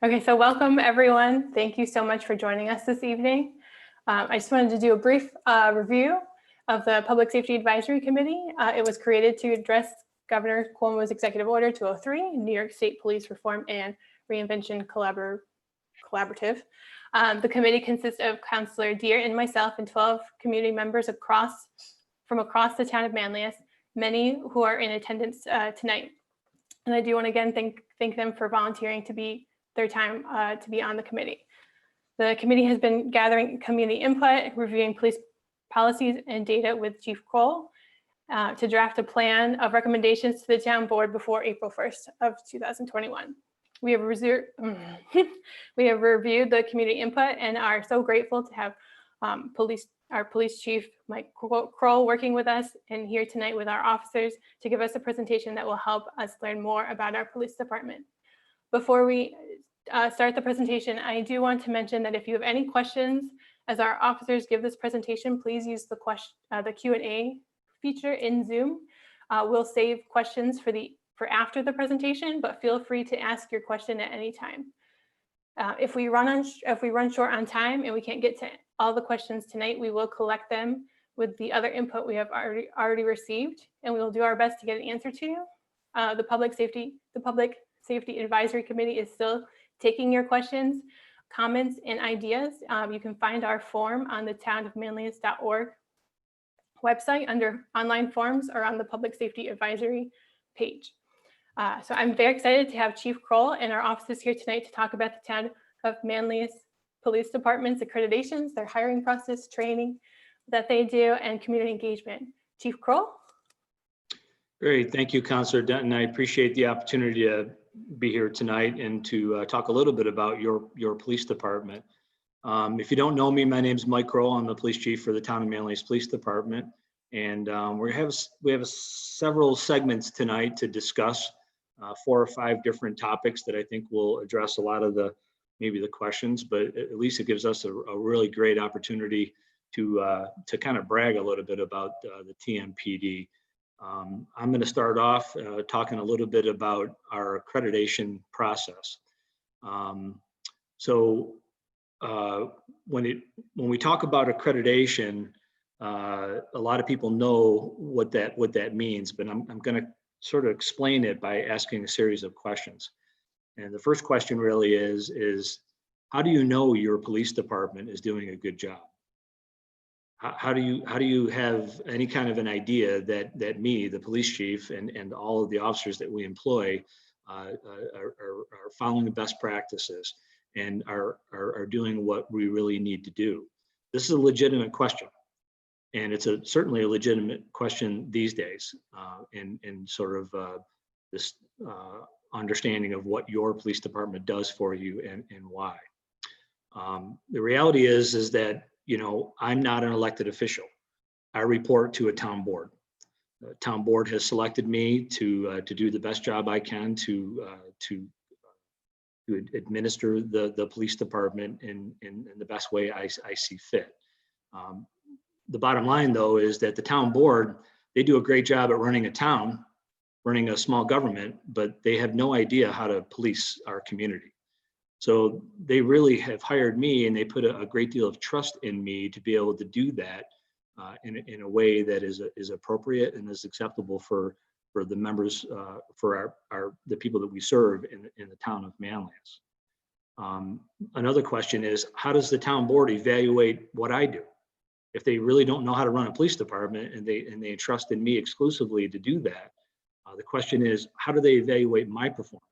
Okay, so welcome everyone. Thank you so much for joining us this evening. I just wanted to do a brief review of the Public Safety Advisory Committee. It was created to address Governor Cuomo's Executive Order 203, New York State Police Reform and Reinvention Collaborative. The committee consists of Councilor Deere and myself and 12 community members from across the town of Manlius, many who are in attendance tonight. And I do want to again thank them for volunteering to be their time to be on the committee. The committee has been gathering community input, reviewing police policies and data with Chief Kroll to draft a plan of recommendations to the town board before April 1st of 2021. We have reviewed the community input and are so grateful to have our police chief, Mike Kroll, working with us and here tonight with our officers to give us a presentation that will help us learn more about our police department. Before we start the presentation, I do want to mention that if you have any questions as our officers give this presentation, please use the Q&A feature in Zoom. We'll save questions for after the presentation, but feel free to ask your question at any time. If we run short on time and we can't get to all the questions tonight, we will collect them with the other input we have already received, and we will do our best to get an answer to you. The Public Safety Advisory Committee is still taking your questions, comments, and ideas. You can find our form on the townofmanlius.org website under online forms or on the Public Safety Advisory page. So I'm very excited to have Chief Kroll and our officers here tonight to talk about the Town of Manlius Police Department's accreditations, their hiring process, training that they do, and community engagement. Chief Kroll? Great, thank you, Councilor Denton. I appreciate the opportunity to be here tonight and to talk a little bit about your police department. If you don't know me, my name is Mike Rowe. I'm the police chief for the Town of Manlius Police Department, and we have several segments tonight to discuss 4 or 5 different topics that I think will address a lot of maybe the questions, but at least it gives us a really great opportunity to kind of brag a little bit about the TMPD. I'm going to start off talking a little bit about our accreditation process. When we talk about accreditation, a lot of people know what that means, but I'm going to sort of explain it by asking a series of questions. And the first question really is how do you know your police department is doing a good job? How do you have any kind of an idea that me, the police chief, and all of the officers that we employ are following the best practices and are doing what we really need to do? This is a legitimate question, and it's certainly a legitimate question these days, in sort of this understanding of what your police department does for you and why. The reality is that, you know, I'm not an elected official. I report to a town board. The town board has selected me to do the best job I can to administer the police department in the best way I see fit. The bottom line, though, is that the town board, they do a great job at running a town, running a small government, but they have no idea how to police our community. So they really have hired me, and they put a great deal of trust in me to be able to do that in a way that is appropriate and is acceptable for the members, for the people that we serve in the town of Manlius. Another question is, how does the town board evaluate what I do? If they really don't know how to run a police department and they entrust in me exclusively to do that, the question is, how do they evaluate my performance?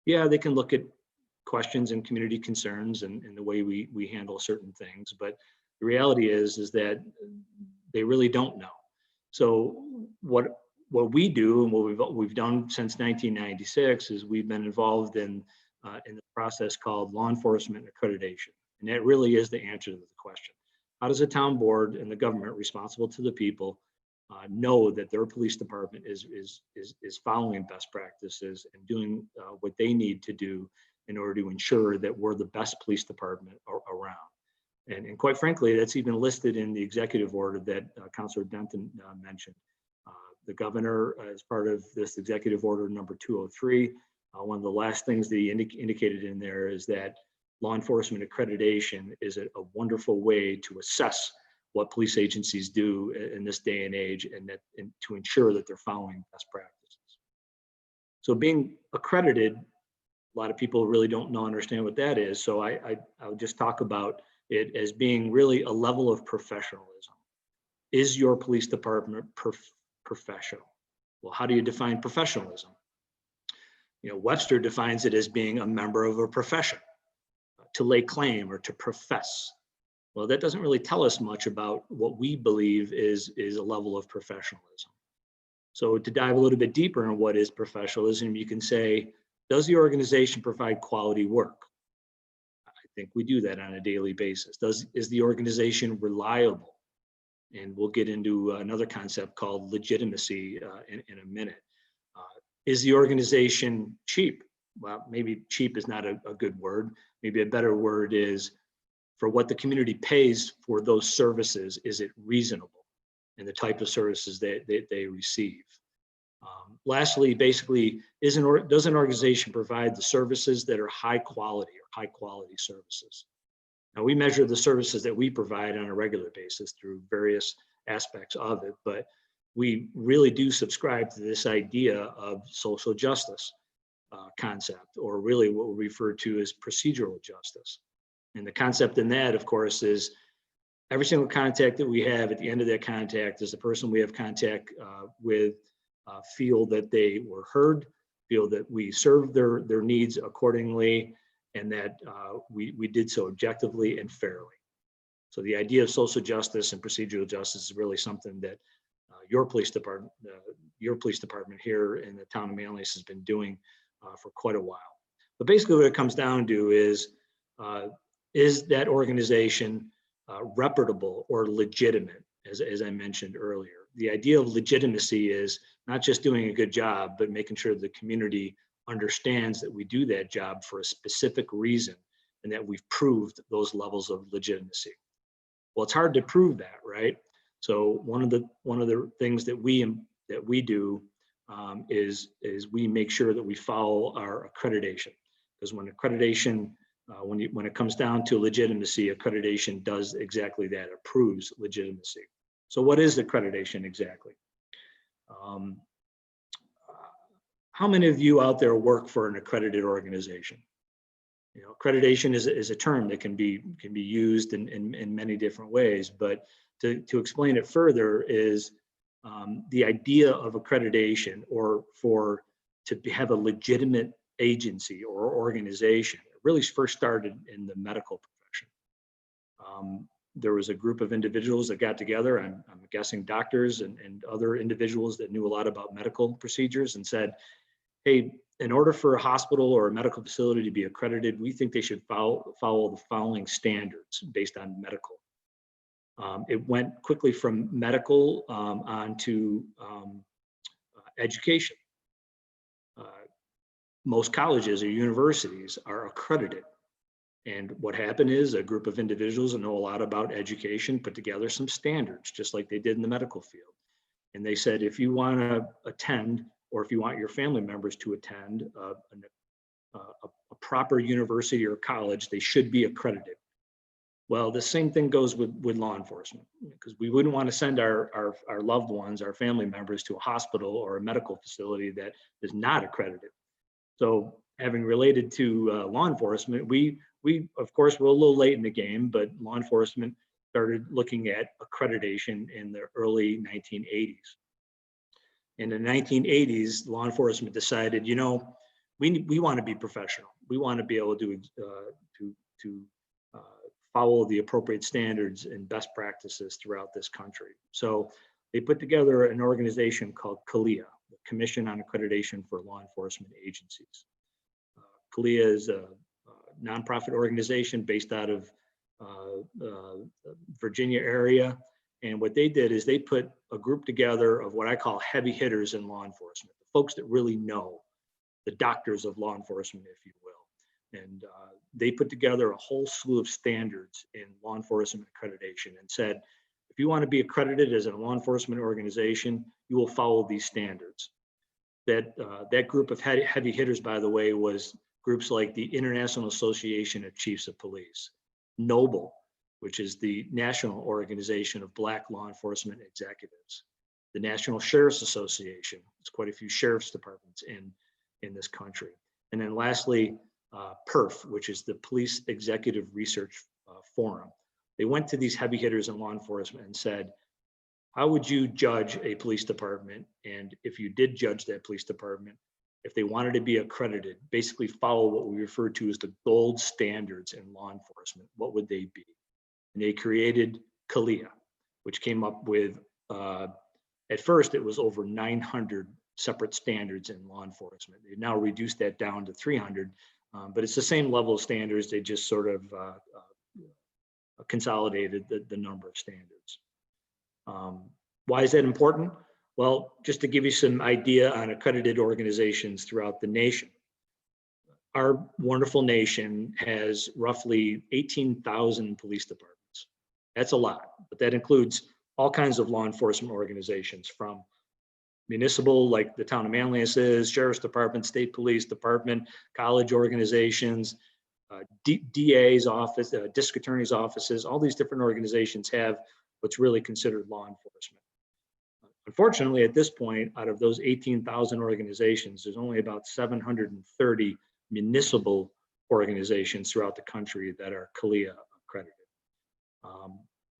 Yeah, they can look at questions and community concerns and the way we handle certain things, but the reality is that they really don't know. So what we do and what we've done since 1996 is we've been involved in the process called law enforcement accreditation, and that really is the answer to the question. How does a town board and the government responsible to the people know that their police department is following best practices and doing what they need to do in order to ensure that we're the best police department around? And quite frankly, that's even listed in the executive order that Councilor Denton mentioned. The governor, as part of this executive order number 203, One of the last things that he indicated in there is that law enforcement accreditation is a wonderful way to assess what police agencies do in this day and age, and to ensure that they're following best practices. So being accredited, a lot of people really don't understand what that is. So I'll just talk about it as being really a level of professionalism. Is your police department professional? Well, how do you define professionalism? Webster defines it as being a member of a profession, to lay claim or to profess. Well, that doesn't really tell us much about what we believe is a level of professionalism. So to dive a little bit deeper in what is professionalism, you can say, does the organization provide quality work? I think we do that on a daily basis. Is the organization reliable? And we'll get into another concept called legitimacy in a minute. Is the organization cheap? Well, maybe cheap is not a good word. Maybe a better word is, for what the community pays for those services, is it reasonable in the type of services that they receive? Lastly, basically, does an organization provide the services that are high quality services? Now, we measure the services that we provide on a regular basis through various aspects of it, but we really do subscribe to this idea of social justice concept, or really what we refer to as procedural justice. And the concept in that, of course, is every single contact that we have, at the end of that contact, is the person we have contact with feel that they were heard, feel that we served their needs accordingly, and that we did so objectively and fairly. So the idea of social justice and procedural justice is really something that your police department here in the town of Manlius has been doing for quite a while. But basically what it comes down to is that organization reputable or legitimate, as I mentioned earlier? The idea of legitimacy is not just doing a good job, but making sure the community understands that we do that job for a specific reason, and that we've proved those levels of legitimacy. Well, it's hard to prove that, right? So one of the things that we do is we make sure that we follow our accreditation, because when accreditation, when it comes down to legitimacy, accreditation does exactly that, approves legitimacy. So what is accreditation exactly? How many of you out there work for an accredited organization? Accreditation is a term that can be used in many different ways, but to explain it further is the idea of accreditation, or to have a legitimate agency or organization, it really first started in the medical profession. There was a group of individuals that got together, I'm guessing doctors and other individuals that knew a lot about medical procedures, and said, hey, in order for a hospital or a medical facility to be accredited, we think they should follow the following standards based on medical. It went quickly from medical on to education. Most colleges or universities are accredited. And what happened is a group of individuals that know a lot about education put together some standards, just like they did in the medical field. And they said, if you want to attend, or if you want your family members to attend a proper university or college, they should be accredited. Well, the same thing goes with law enforcement, because we wouldn't want to send our loved ones, our family members, to a hospital or a medical facility that is not accredited. So having related to law enforcement, we of course were a little late in the game, but law enforcement started looking at accreditation in the early 1980s. In the 1980s, law enforcement decided, we want to be professional. We want to be able to follow the appropriate standards and best practices throughout this country. So they put together an organization called Kalia, the Commission on Accreditation for Law Enforcement Agencies. Kalia is a nonprofit organization based out of Virginia area. And what they did is they put a group together of what I call heavy hitters in law enforcement, the folks that really know, the doctors of law enforcement, if you will. And they put together a whole slew of standards in law enforcement accreditation and said, if you want to be accredited as a law enforcement organization, you will follow these standards. that group of heavy hitters, by the way, was groups like the International Association of Chiefs of Police, NOBLE, which is the National Organization of Black Law Enforcement Executives, the National Sheriff's Association. It's quite a few sheriff's departments in this country. And then lastly, PERF, which is the Police Executive Research Forum. They went to these heavy hitters in law enforcement and said, how would you judge a police department? And if you did judge that police department, if they wanted to be accredited, basically follow what we refer to as the gold standards in law enforcement, what would they be? And they created Kalia, which came up with, at first it was over 900 separate standards in law enforcement. They've now reduced that down to 300, but it's the same level of standards. They just sort of consolidated the number of standards. Why is that important? Well, just to give you some idea on accredited organizations throughout the nation. Our wonderful nation has roughly 18,000 police departments. That's a lot, but that includes all kinds of law enforcement organizations, from municipal, like the Town of Manlius is, Sheriff's Department, State Police Department, college organizations, DA's office, district attorney's offices. All these different organizations have what's really considered law enforcement. Unfortunately, at this point, out of those 18,000 organizations, there's only about 730 municipal organizations throughout the country that are Kalia accredited.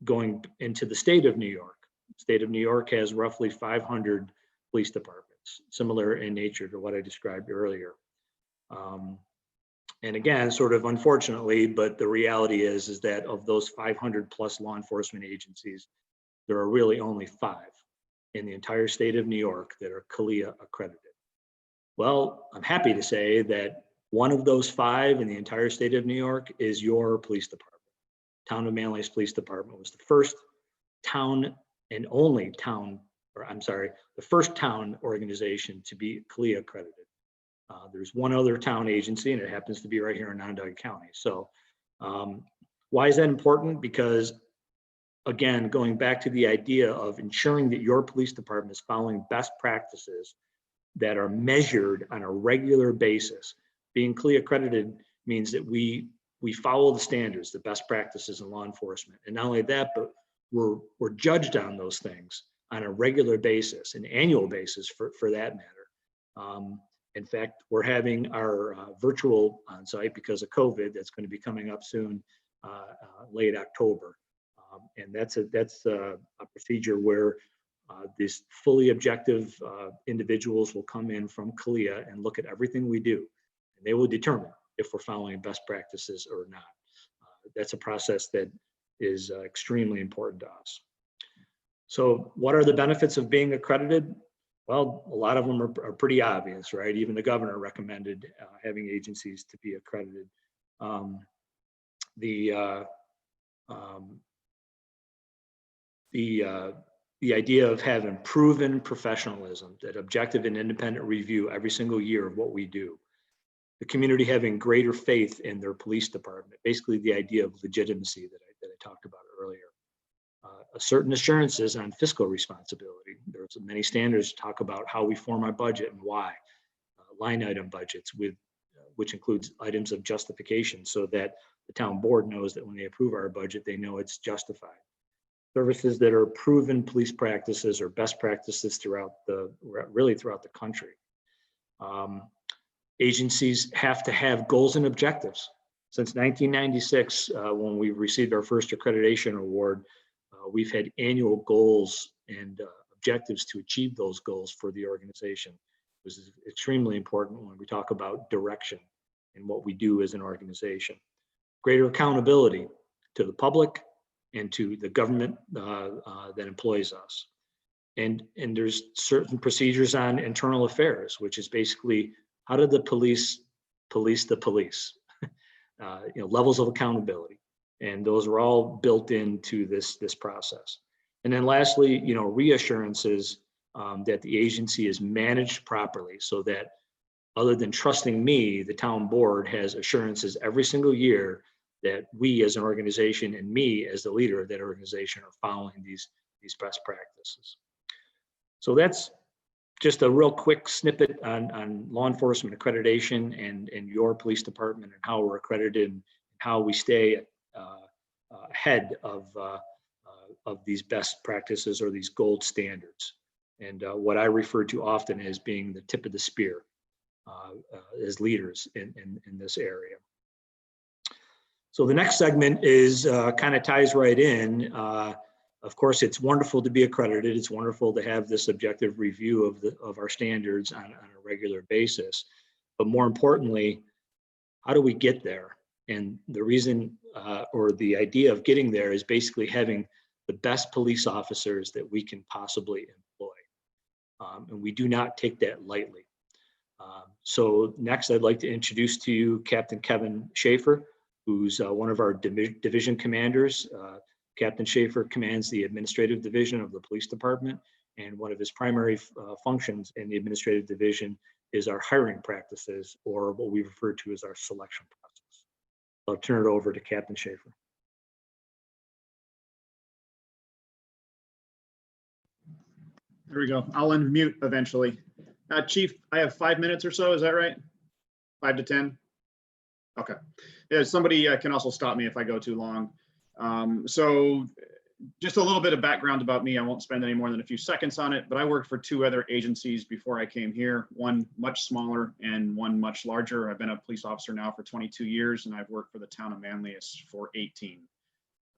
Going into the state of New York, the state of New York has roughly 500 police departments, similar in nature to what I described earlier. And again, sort of unfortunately, but the reality is that of those 500 plus law enforcement agencies, there are really only 5 in the entire state of New York that are Kalia accredited. Well, I'm happy to say that one of those 5 in the entire state of New York is your police department. Town of Manlius Police Department was the first town and only town, or I'm sorry, the first town organization to be Kalia accredited. There's one other town agency, and it happens to be right here in Onondaga County. So why is that important? Because again, going back to the idea of ensuring that your police department is following best practices that are measured on a regular basis. Being Kalia accredited means that we follow the standards, the best practices in law enforcement. And not only that, but we're judged on those things on a regular basis, an annual basis for that matter. In fact, we're having our virtual on-site because of COVID. That's going to be coming up soon, late October. And that's a procedure where these fully objective individuals will come in from Kalia and look at everything we do. And they will determine if we're following best practices or not. That's a process that is extremely important to us. So what are the benefits of being accredited? Well, a lot of them are pretty obvious, right? Even the governor recommended having agencies to be accredited. The idea of having proven professionalism, that objective and independent review every single year of what we do. The community having greater faith in their police department, basically the idea of legitimacy that I talked about earlier. Certain assurances on fiscal responsibility. There's many standards to talk about how we form our budget and why. Line item budgets, which includes items of justification, so that the town board knows that when they approve our budget, they know it's justified. Services that are proven police practices or best practices throughout the country. Agencies have to have goals and objectives. Since 1996, when we received our first accreditation award, we've had annual goals and objectives to achieve those goals for the organization. This is extremely important when we talk about direction and what we do as an organization. Greater accountability to the public and to the government that employs us. And there's certain procedures on internal affairs, which is basically how did the police police the police? Levels of accountability. And those are all built into this process. And then lastly, reassurances that the agency is managed properly, so that other than trusting me, the town board has assurances every single year that we as an organization and me as the leader of that organization are following these best practices. So that's just a real quick snippet on law enforcement accreditation and your police department and how we're accredited and how we stay ahead of these best practices or these gold standards. And what I refer to often as being the tip of the spear as leaders in this area. So the next segment is kind of ties right in. Of course, it's wonderful to be accredited. It's wonderful to have this objective review of our standards on a regular basis. But more importantly, how do we get there? And the reason or the idea of getting there is basically having the best police officers that we can possibly employ. And we do not take that lightly. So next, I'd like to introduce to you Captain Kevin Schaefer, who's one of our division commanders. Captain Schaefer commands the administrative division of the police department, and one of his primary functions in the administrative division is our hiring practices, or what we refer to as our selection process. I'll turn it over to Captain Schaefer. There we go. I'll unmute eventually. Chief, I have 5 minutes or so. Is that right? 5 to 10? Okay. Yeah, somebody can also stop me if I go too long. So just a little bit of background about me. I won't spend any more than a few seconds on it, but I worked for 2 other agencies before I came here, one much smaller and one much larger. I've been a police officer now for 22 years, and I've worked for the Town of Manlius for 18.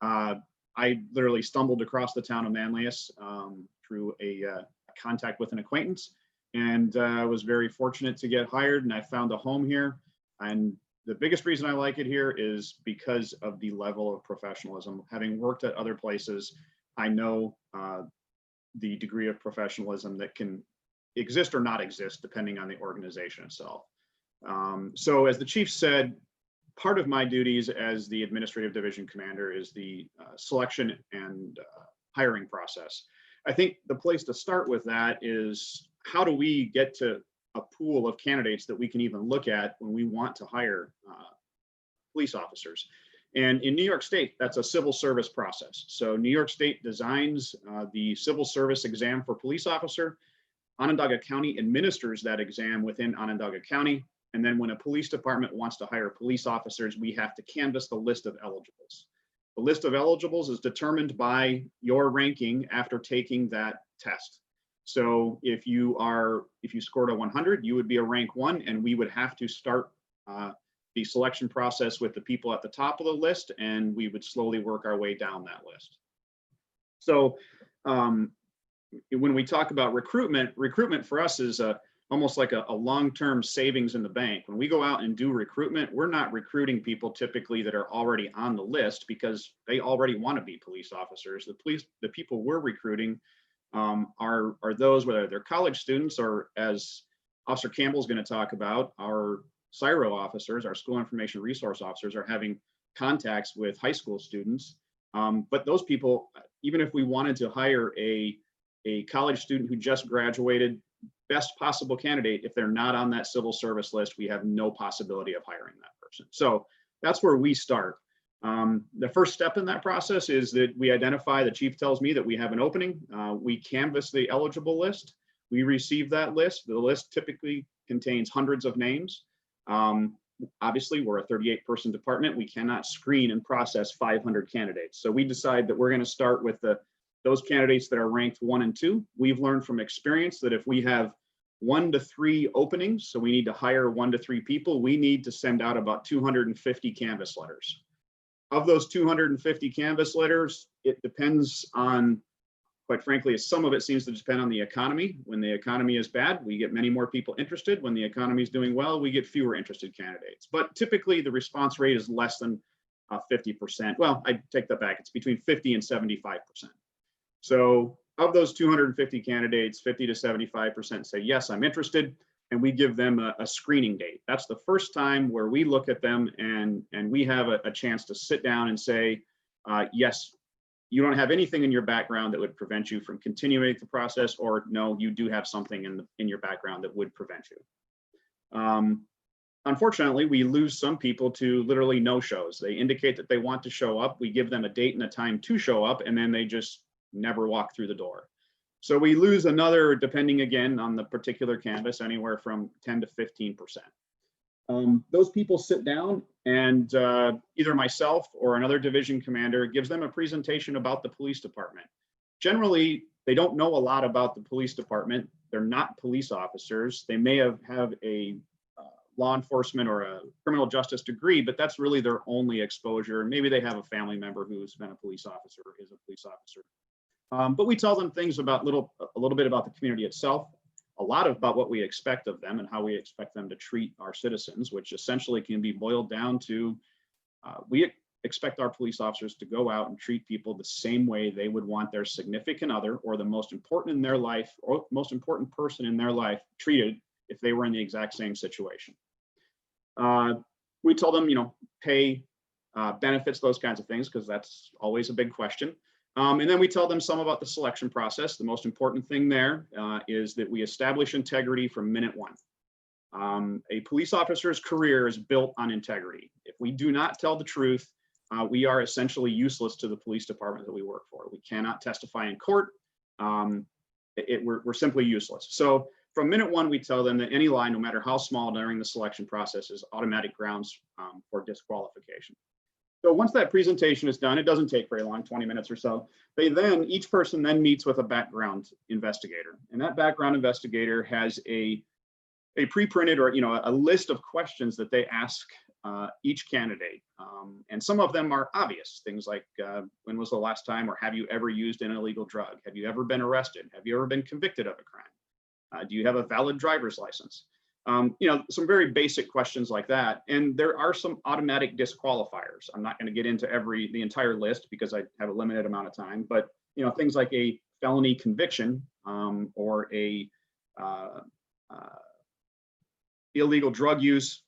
I literally stumbled across the Town of Manlius through a contact with an acquaintance, and was very fortunate to get hired, and I found a home here. And the biggest reason I like it here is because of the level of professionalism. Having worked at other places, I know the degree of professionalism that can exist or not exist depending on the organization itself. So as the chief said, part of my duties as the administrative division commander is the selection and hiring process. I think the place to start with that is, how do we get to a pool of candidates that we can even look at when we want to hire police officers? And in New York State, that's a civil service process. So New York State designs the civil service exam for police officer. Onondaga County administers that exam within Onondaga County. And then when a police department wants to hire police officers, we have to canvass the list of eligibles. The list of eligibles is determined by your ranking after taking that test. So if you scored a 100, you would be a rank 1, and we would have to start the selection process with the people at the top of the list, and we would slowly work our way down that list. So when we talk about recruitment for us is almost like a long-term savings in the bank. When we go out and do recruitment, we're not recruiting people typically that are already on the list because they already want to be police officers. The people we're recruiting are those, whether they're college students or, as Officer Campbell is going to talk about, our SIRO officers, our school information resource officers, are having contacts with high school students. But those people, even if we wanted to hire a college student who just graduated, best possible candidate, if they're not on that civil service list, we have no possibility of hiring that person. So that's where we start. The first step in that process is that we identify, the chief tells me that we have an opening. We canvass the eligible list. We receive that list. The list typically contains hundreds of names. Obviously, we're a 38-person department. We cannot screen and process 500 candidates. So we decide that we're going to start with those candidates that are ranked 1 and 2. We've learned from experience that if we have 1 to 3 openings, so we need to hire 1 to 3 people, we need to send out about 250 canvas letters. Of those 250 canvas letters, it depends on, quite frankly, some of it seems to depend on the economy. When the economy is bad, we get many more people interested. When the economy is doing well, we get fewer interested candidates. But typically the response rate is less than 50%. Well, I take that back. It's between 50 and 75%. So of those 250 candidates, 50 to 75% say, yes, I'm interested. And we give them a screening date. That's the first time where we look at them and we have a chance to sit down and say, yes, you don't have anything in your background that would prevent you from continuing the process, or no, you do have something in your background that would prevent you. Unfortunately, we lose some people to literally no-shows. They indicate that they want to show up. We give them a date and a time to show up, and then they just never walk through the door. So we lose another, depending again on the particular canvas, anywhere from 10 to 15%. Those people sit down and either myself or another division commander gives them a presentation about the police department. Generally, they don't know a lot about the police department. They're not police officers. They may have a law enforcement or a criminal justice degree, but that's really their only exposure. Maybe they have a family member who's been a police officer or is a police officer. But we tell them things about a little bit about the community itself, a lot about what we expect of them and how we expect them to treat our citizens, which essentially can be boiled down to we expect our police officers to go out and treat people the same way they would want their significant other or the most important in their life or most important person in their life treated if they were in the exact same situation. We tell them, pay, benefits, those kinds of things, because that's always a big question. And then we tell them some about the selection process. The most important thing there is that we establish integrity from minute one. A police officer's career is built on integrity. If we do not tell the truth, we are essentially useless to the police department that we work for. We cannot testify in court. We're simply useless. So from minute one, we tell them that any lie, no matter how small during the selection process, is automatic grounds for disqualification. So once that presentation is done, it doesn't take very long, 20 minutes or so. Each person then meets with a background investigator. And that background investigator has a pre-printed or a list of questions that they ask each candidate. And some of them are obvious, things like when was the last time, or have you ever used an illegal drug? Have you ever been arrested? Have you ever been convicted of a crime? Do you have a valid driver's license? Some very basic questions like that. And there are some automatic disqualifiers. I'm not going to get into the entire list because I have a limited amount of time, but things like a felony conviction or a illegal drug use,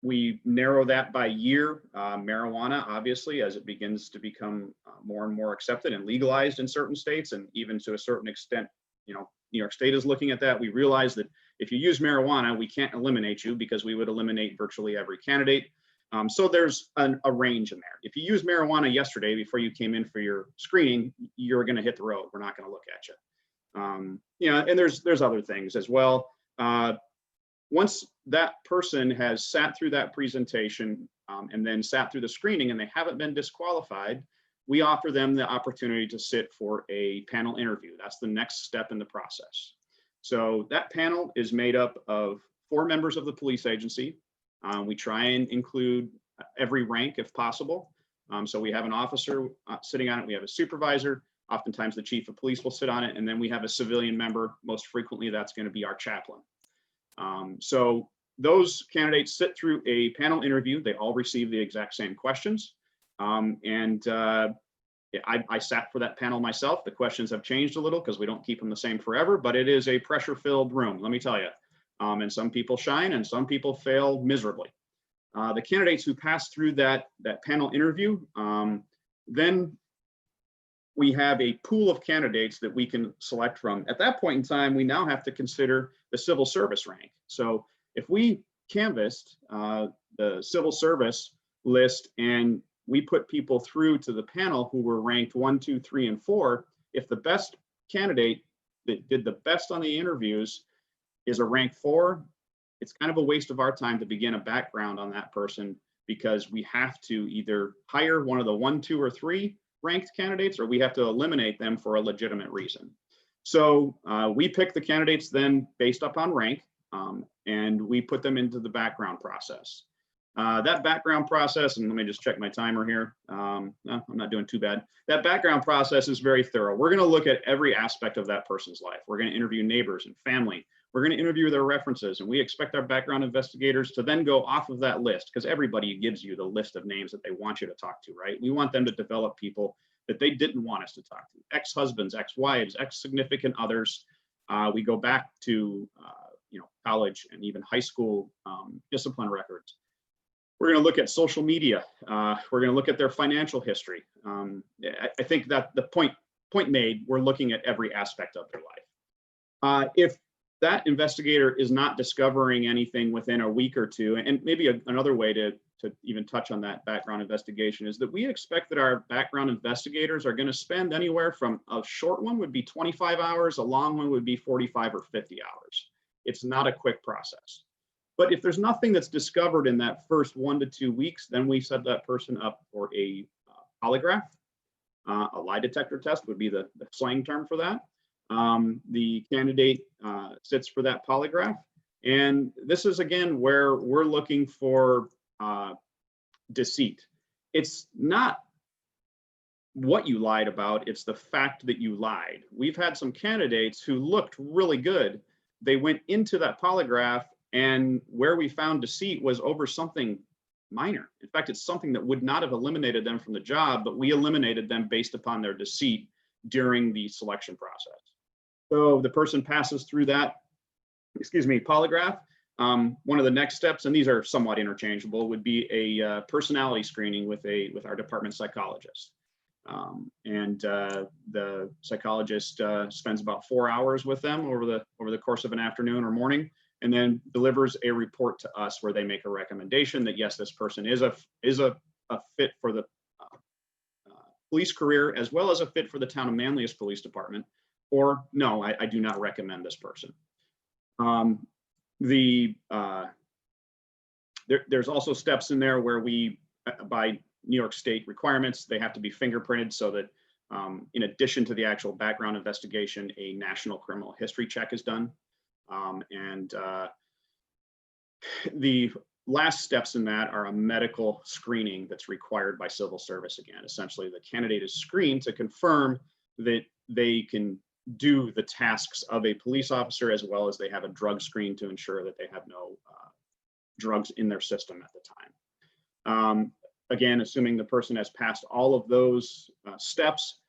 we narrow that by year. Marijuana, obviously, as it begins to become more and more accepted and legalized in certain states, and even to a certain extent, New York State is looking at that. We realize that if you use marijuana, we can't eliminate you because we would eliminate virtually every candidate. So there's a range in there. If you use marijuana yesterday before you came in for your screening, you're going to hit the road. We're not going to look at you. And there's other things as well. Once that person has sat through that presentation and then sat through the screening and they haven't been disqualified, we offer them the opportunity to sit for a panel interview. That's the next step in the process. So that panel is made up of 4 members of the police agency. We try and include every rank if possible. So we have an officer sitting on it. We have a supervisor. Oftentimes the chief of police will sit on it. And then we have a civilian member. Most frequently, that's going to be our chaplain. So those candidates sit through a panel interview. They all receive the exact same questions. I sat for that panel myself. The questions have changed a little because we don't keep them the same forever, but it is a pressure-filled room, let me tell you. And some people shine and some people fail miserably. The candidates who pass through that panel interview, then we have a pool of candidates that we can select from. At that point in time, we now have to consider the civil service rank. So if we canvassed the civil service list and we put people through to the panel who were ranked 1, 2, 3, and 4, if the best candidate that did the best on the interviews is a rank 4, it's kind of a waste of our time to begin a background on that person because we have to either hire one of the 1, 2, or 3 ranked candidates, or we have to eliminate them for a legitimate reason. So we pick the candidates then based upon rank, and we put them into the background process. That background process, and let me just check my timer here. No, I'm not doing too bad. That background process is very thorough. We're going to look at every aspect of that person's life. We're going to interview neighbors and family. We're going to interview their references, and we expect our background investigators to then go off of that list because everybody gives you the list of names that they want you to talk to, right? We want them to develop people that they didn't want us to talk to, ex-husbands, ex-wives, ex-significant others. We go back to college and even high school discipline records. We're going to look at social media. We're going to look at their financial history. I think that the point made, we're looking at every aspect of their life. If that investigator is not discovering anything within a week or two, and maybe another way to even touch on that background investigation is that we expect that our background investigators are going to spend anywhere from, a short one would be 25 hours, a long one would be 45 or 50 hours. It's not a quick process. But if there's nothing that's discovered in that first 1 to 2 weeks, then we set that person up for a polygraph. A lie detector test would be the slang term for that. The candidate sits for that polygraph. And this is, again, where we're looking for deceit. It's not what you lied about, it's the fact that you lied. We've had some candidates who looked really good. They went into that polygraph, and where we found deceit was over something minor. In fact, it's something that would not have eliminated them from the job, but we eliminated them based upon their deceit during the selection process. So the person passes through that, polygraph. One of the next steps, and these are somewhat interchangeable, would be a personality screening with our department psychologist. The psychologist spends about 4 hours with them over the course of an afternoon or morning, and then delivers a report to us where they make a recommendation that yes, this person is a fit for the police career, as well as a fit for the Town of Manlius Police Department, or no, I do not recommend this person. There's also steps in there where we, by New York State requirements, they have to be fingerprinted so that in addition to the actual background investigation, a national criminal history check is done. The last steps in that are a medical screening that's required by civil service. Again, essentially the candidate is screened to confirm that they can do the tasks of a police officer, as well as they have a drug screen to ensure that they have no drugs in their system at the time. Again, assuming the person has passed all of those steps,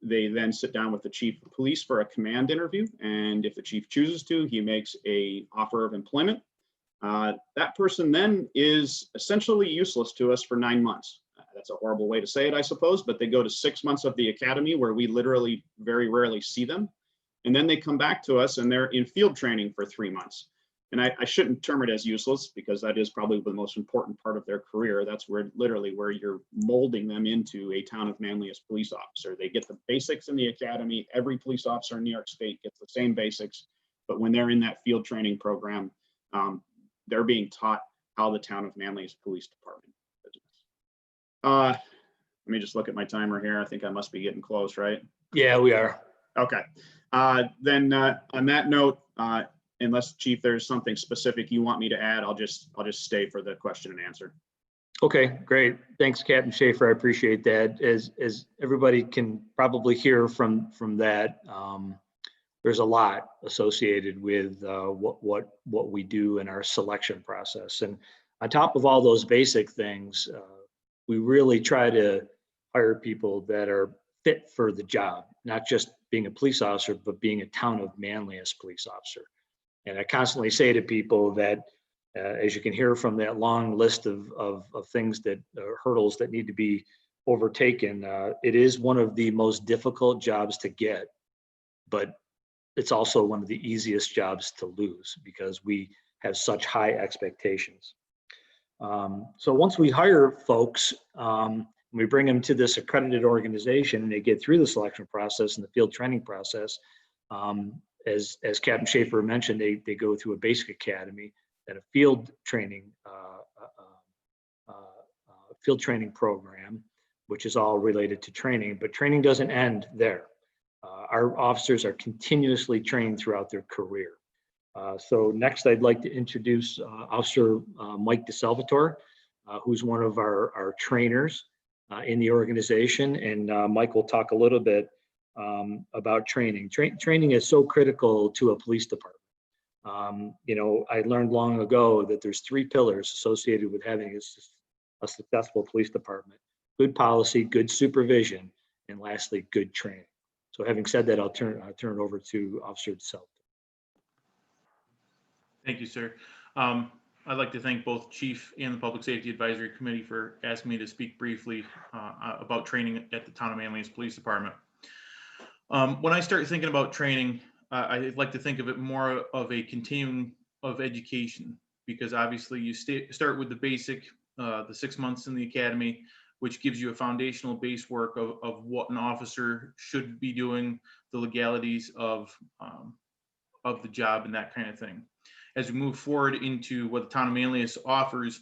they then sit down with the chief of police for a command interview. And if the chief chooses to, he makes an offer of employment. That person then is essentially useless to us for 9 months. That's a horrible way to say it, I suppose, but they go to 6 months of the academy where we literally very rarely see them. And then they come back to us and they're in field training for 3 months. And I shouldn't term it as useless, because that is probably the most important part of their career. That's where literally where you're molding them into a Town of Manlius police officer. They get the basics in the academy. Every police officer in New York State gets the same basics. But when they're in that field training program, they're being taught how the Town of Manlius Police Department does. Let me just look at my timer here. I think I must be getting close, right? Yeah, we are. Okay. Then on that note, unless Chief, there's something specific you want me to add, I'll just stay for the question and answer. Okay, great. Thanks, Captain Schaefer. I appreciate that. As everybody can probably hear from that, there's a lot associated with what we do in our selection process. And on top of all those basic things, we really try to hire people that are fit for the job, not just being a police officer, but being a Town of Manlius police officer. And I constantly say to people that, as you can hear from that long list of things that hurdles that need to be overtaken, it is one of the most difficult jobs to get, but it's also one of the easiest jobs to lose because we have such high expectations. So once we hire folks, we bring them to this accredited organization and they get through the selection process and the field training process. As Captain Schaefer mentioned, they go through a basic academy and a field training program, which is all related to training, but training doesn't end there. Our officers are continuously trained throughout their career. So next I'd like to introduce Officer Mike De Salvatore, who's one of our trainers in the organization. And Mike will talk a little bit about training. Training is so critical to a police department. I learned long ago that there's 3 pillars associated with having a successful police department: good policy, good supervision, and lastly, good training. So having said that, I'll turn it over to Officer De Salvatore. Thank you, sir. I'd like to thank both Chief and the Public Safety Advisory Committee for asking me to speak briefly about training at the Town of Manlius Police Department. When I start thinking about training, I like to think of it more of a continuum of education, because obviously you start with the basic, the 6 months in the academy, which gives you a foundational base work of what an officer should be doing, the legalities of the job and that kind of thing. As we move forward into what the Town of Manlius offers,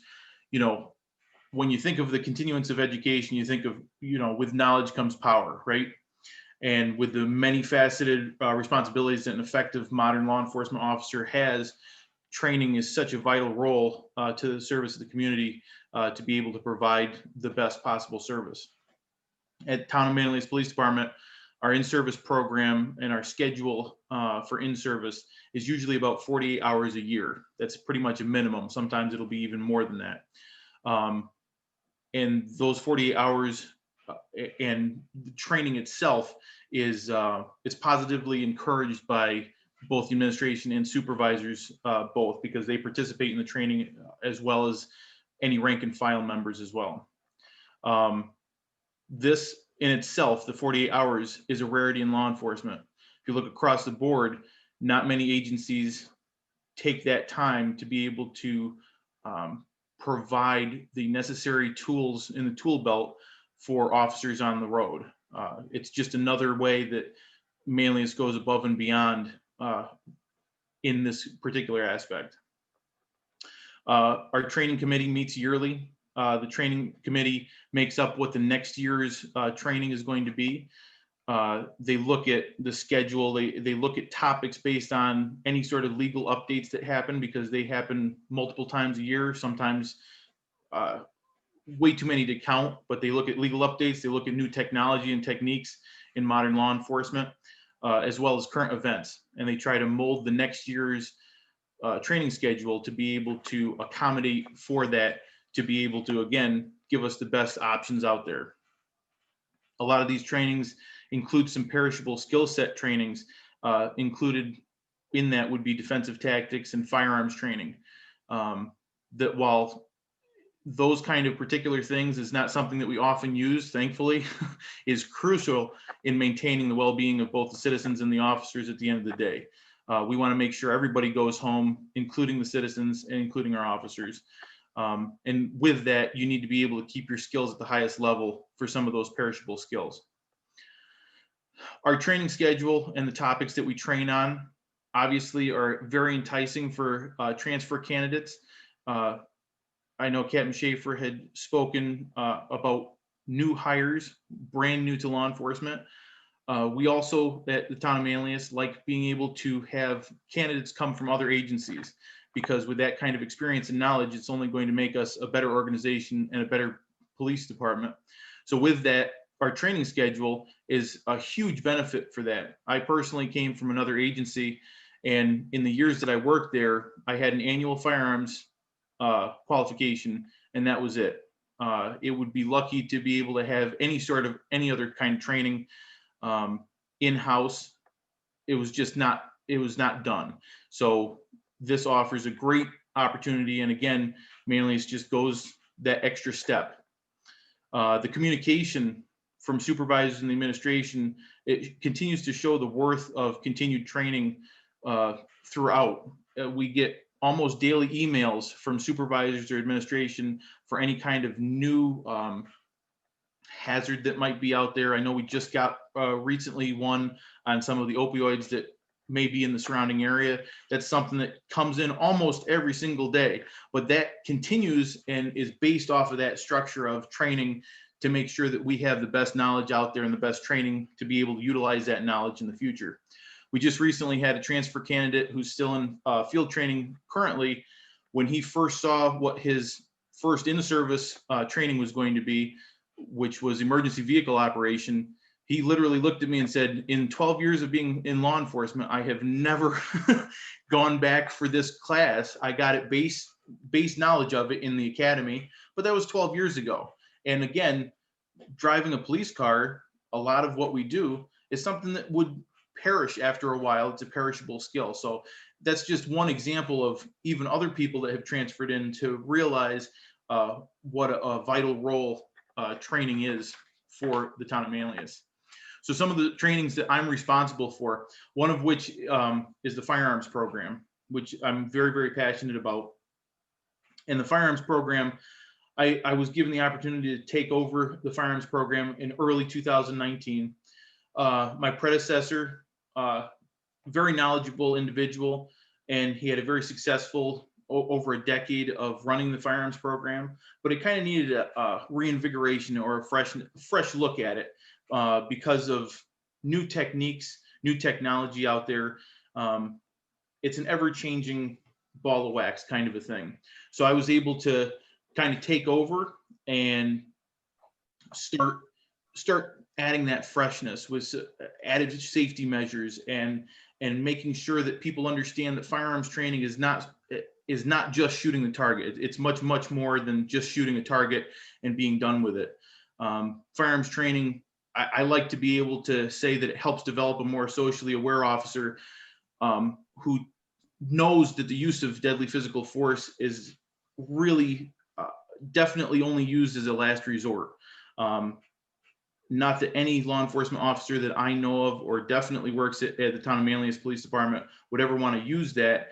you know, when you think of the continuance of education, you think of, you know, with knowledge comes power, right? And with the many faceted responsibilities that an effective modern law enforcement officer has, training is such a vital role to the service of the community to be able to provide the best possible service. At Town of Manlius Police Department, our in-service program and our schedule for in-service is usually about 48 hours a year. That's pretty much a minimum. Sometimes it'll be even more than that. And those 48 hours and the training itself is it's positively encouraged by both the administration and supervisors, both, because they participate in the training as well as any rank and file members as well. This in itself, the 48 hours, is a rarity in law enforcement. If you look across the board, not many agencies take that time to be able to provide the necessary tools in the tool belt for officers on the road. It's just another way that Manlius goes above and beyond in this particular aspect. Our training committee meets yearly. The training committee makes up what the next year's training is going to be. They look at the schedule. They look at topics based on any sort of legal updates that happen, because they happen multiple times a year, sometimes way too many to count, but they look at legal updates. They look at new technology and techniques in modern law enforcement, as well as current events. And they try to mold the next year's training schedule to be able to accommodate for that, to be able to, again, give us the best options out there. A lot of these trainings include some perishable skill set trainings. Included in that would be defensive tactics and firearms training. That while those kind of particular things is not something that we often use, thankfully, is crucial in maintaining the well-being of both the citizens and the officers at the end of the day. We want to make sure everybody goes home, including the citizens and including our officers. And with that, you need to be able to keep your skills at the highest level for some of those perishable skills. Our training schedule and the topics that we train on obviously are very enticing for transfer candidates. I know Captain Schaefer had spoken about new hires, brand new to law enforcement. We also, at the Town of Manlius, like being able to have candidates come from other agencies, because with that kind of experience and knowledge, it's only going to make us a better organization and a better police department. So with that, our training schedule is a huge benefit for that. I personally came from another agency, and in the years that I worked there, I had an annual firearms qualification, and that was it. It would be lucky to be able to have any other kind of training in-house. It was just not, it was not done. So this offers a great opportunity, and again, Manlius just goes that extra step. The communication from supervisors and the administration, it continues to show the worth of continued training throughout. We get almost daily emails from supervisors or administration for any kind of new hazard that might be out there. I know we just got recently one on some of the opioids that may be in the surrounding area. That's something that comes in almost every single day, but that continues and is based off of that structure of training to make sure that we have the best knowledge out there and the best training to be able to utilize that knowledge in the future. We just recently had a transfer candidate who's still in field training currently. When he first saw what his first in-service training was going to be, which was emergency vehicle operation, he literally looked at me and said, in 12 years of being in law enforcement, I have never gone back for this class. I got it base knowledge of it in the academy, but that was 12 years ago. And again, driving a police car, a lot of what we do is something that would perish after a while. It's a perishable skill. So that's just one example of even other people that have transferred in to realize what a vital role training is for the Town of Manlius. So some of the trainings that I'm responsible for, one of which is the firearms program, which I'm very, very passionate about. And the firearms program, I was given the opportunity to take over the firearms program in early 2019. My predecessor, very knowledgeable individual, and he had a very successful over a decade of running the firearms program, but it kind of needed a reinvigoration or a fresh look at it because of new techniques, new technology out there. It's an ever-changing ball of wax kind of a thing. So I was able to kind of take over and start adding that freshness with added safety measures and making sure that people understand that firearms training is not just shooting the target. It's much more than just shooting a target and being done with it. Firearms training, I like to be able to say that it helps develop a more socially aware officer who knows that the use of deadly physical force is really definitely only used as a last resort. Not that any law enforcement officer that I know of or definitely works at the Town of Manlius Police Department would ever want to use that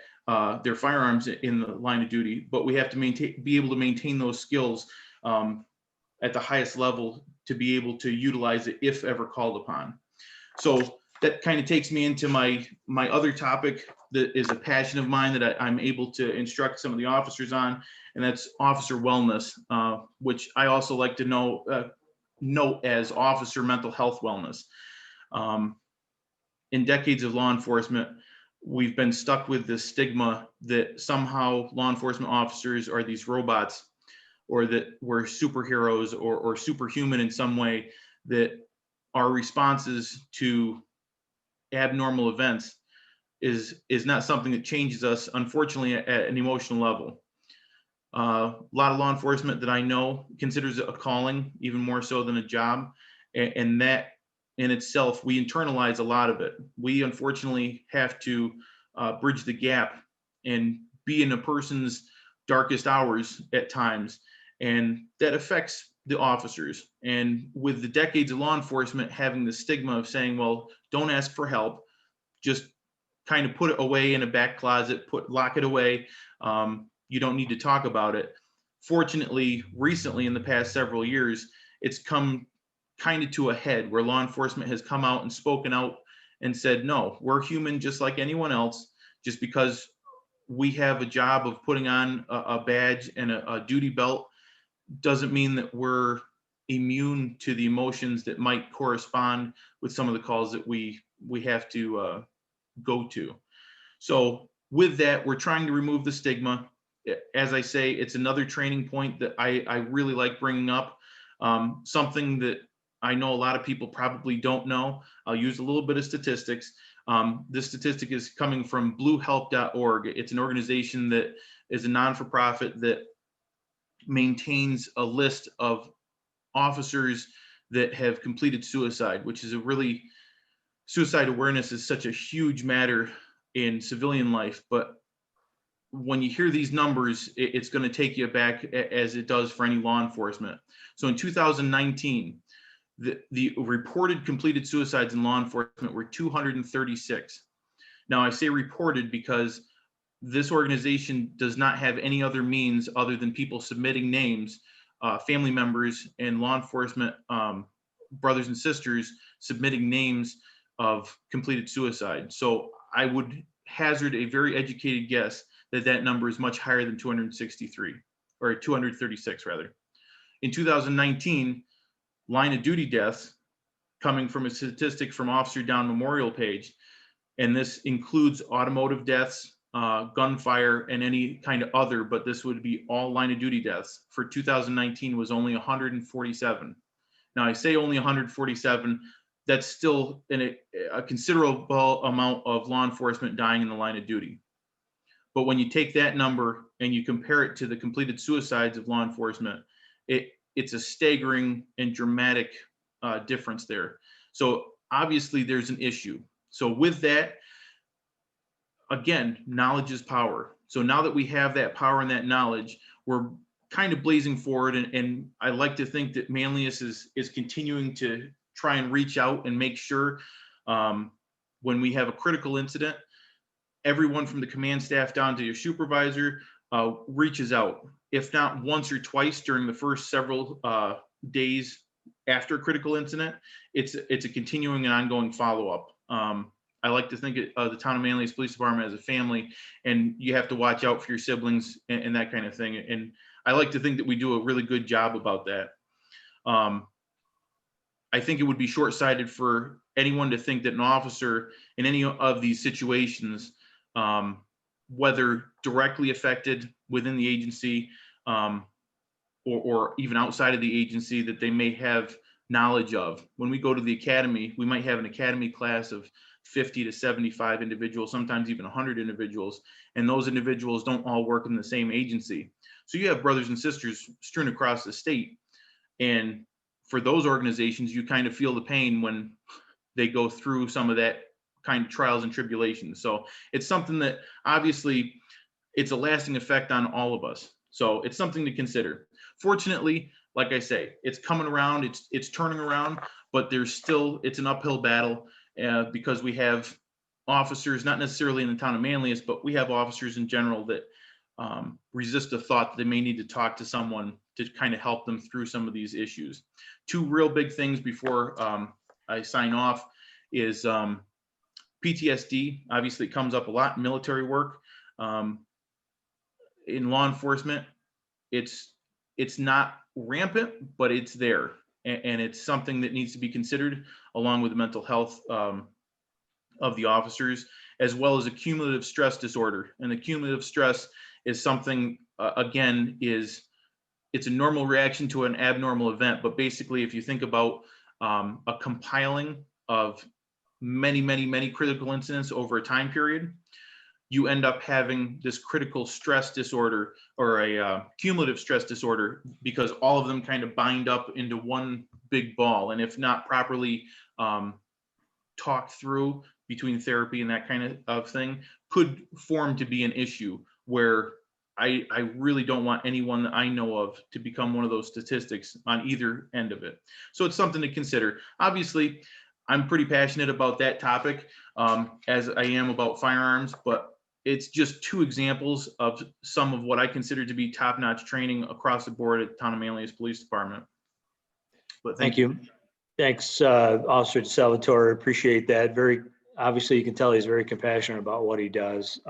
their firearms in the line of duty, but we have to be able to maintain those skills at the highest level to be able to utilize it if ever called upon. So that kind of takes me into my other topic that is a passion of mine that I'm able to instruct some of the officers on, and that's officer wellness, which I also like to note as officer mental health wellness. In decades of law enforcement, we've been stuck with this stigma that somehow law enforcement officers are these robots, or that we're superheroes or superhuman in some way, that our responses to abnormal events is not something that changes us, unfortunately, at an emotional level. A lot of law enforcement that I know considers it a calling, even more so than a job. And that in itself, we internalize a lot of it. We unfortunately have to bridge the gap and be in a person's darkest hours at times. And that affects the officers. And with the decades of law enforcement having the stigma of saying, well, don't ask for help, just kind of put it away in a back closet, lock it away. You don't need to talk about it. Fortunately, recently in the past several years, it's come kind of to a head where law enforcement has come out and spoken out and said, no, we're human just like anyone else. Just because we have a job of putting on a badge and a duty belt doesn't mean that we're immune to the emotions that might correspond with some of the calls that we have to go to. So with that, we're trying to remove the stigma. As I say, it's another training point that I really like bringing up. Something that I know a lot of people probably don't know. I'll use a little bit of statistics. This statistic is coming from bluehelp.org. It's an organization that is a non-for-profit that maintains a list of officers that have completed suicide, which is suicide awareness is such a huge matter in civilian life. But when you hear these numbers, it's going to take you back as it does for any law enforcement. So in 2019, the reported completed suicides in law enforcement were 236. Now I say reported because this organization does not have any other means other than people submitting names, family members and law enforcement brothers and sisters submitting names of completed suicide. So I would hazard a very educated guess that number is much higher than 263 or 236 rather. In 2019, line of duty deaths, coming from a statistic from Officer Down Memorial page, and this includes automotive deaths, gunfire, and any kind of other, but this would be all line of duty deaths, for 2019 was only 147. Now I say only 147, that's still a considerable amount of law enforcement dying in the line of duty. But when you take that number and you compare it to the completed suicides of law enforcement, it's a staggering and dramatic difference there. So obviously there's an issue. So with that, again, knowledge is power. So now that we have that power and that knowledge, we're kind of blazing forward. And I like to think that Manlius is continuing to try and reach out and make sure when we have a critical incident, everyone from the command staff down to your supervisor reaches out, if not once or twice during the first several days after a critical incident. It's a continuing and ongoing follow-up. I like to think of the Town of Manlius Police Department as a family, and you have to watch out for your siblings and that kind of thing. And I like to think that we do a really good job about that. I think it would be short-sighted for anyone to think that an officer in any of these situations, whether directly affected within the agency or even outside of the agency, that they may have knowledge of. When we go to the academy, we might have an academy class of 50 to 75 individuals, sometimes even 100 individuals, and those individuals don't all work in the same agency. So you have brothers and sisters strewn across the state, and for those organizations, you kind of feel the pain when they go through some of that kind of trials and tribulations. So it's something that obviously it's a lasting effect on all of us. So it's something to consider. Fortunately, like I say, it's coming around, it's turning around, but it's an uphill battle because we have officers, not necessarily in the town of Manlius, but we have officers in general that resist the thought that they may need to talk to someone to kind of help them through some of these issues. Two real big things before I sign off is PTSD. Obviously, it comes up a lot in military work. In law enforcement, it's not rampant, but it's there, and it's something that needs to be considered along with the mental health of the officers, as well as a cumulative stress disorder. And the cumulative stress is something, again, it's a normal reaction to an abnormal event. But basically, if you think about a compiling of many critical incidents over a time period, you end up having this critical stress disorder or a cumulative stress disorder, because all of them kind of bind up into one big ball. And if not properly talked through between therapy and that kind of thing, could form to be an issue where I really don't want anyone that I know of to become one of those statistics on either end of it. So it's something to consider. Obviously, I'm pretty passionate about that topic as I am about firearms, but it's just two examples of some of what I consider to be top-notch training across the board at the Town of Manlius Police Department. But thank you. Thanks, Officer Salvatore. Appreciate that. Very obviously, you can tell he's very compassionate about what he does.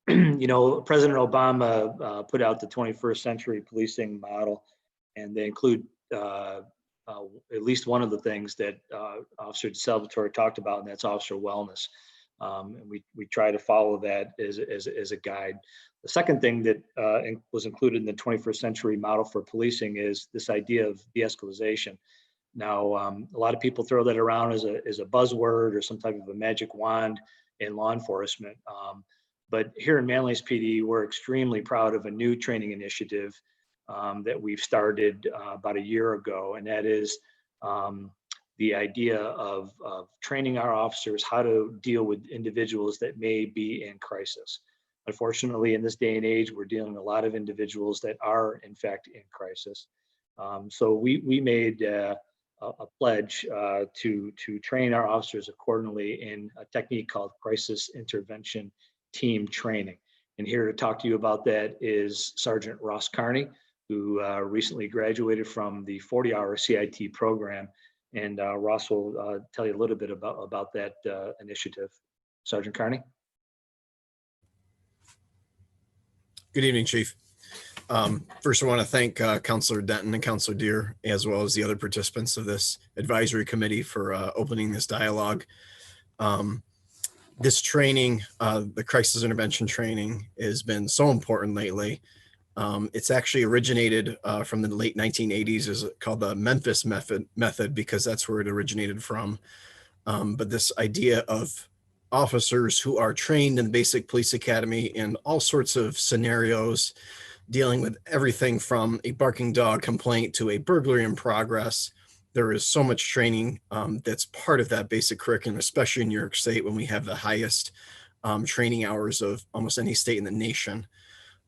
You know, President Obama put out the 21st century policing model, and they include at least one of the things that Officer Salvatore talked about, and that's officer wellness. And we try to follow that as a guide. The second thing that was included in the 21st century model for policing is this idea of de-escalation. Now, a lot of people throw that around as a buzzword or some type of a magic wand in law enforcement. But here in Manlius PD, we're extremely proud of a new training initiative that we've started about a year ago, and that is the idea of training our officers how to deal with individuals that may be in crisis. Unfortunately, in this day and age, we're dealing with a lot of individuals that are in fact in crisis. So we made a pledge to train our officers accordingly in a technique called crisis intervention team training. And here to talk to you about that is Sergeant Ross Carney, who recently graduated from the 40-hour CIT program. And Ross will tell you a little bit about that initiative. Sergeant Carney. Good evening, Chief. First, I want to thank Councilor Denton and Councilor Deere, as well as the other participants of this advisory committee for opening this dialogue. This training, the crisis intervention training, has been so important lately. It's actually originated from the late 1980s, is called the Memphis method, because that's where it originated from. But this idea of officers who are trained in the basic police academy in all sorts of scenarios, dealing with everything from a barking dog complaint to a burglary in progress. There is so much training that's part of that basic curriculum, especially in New York State, when we have the highest training hours of almost any state in the nation.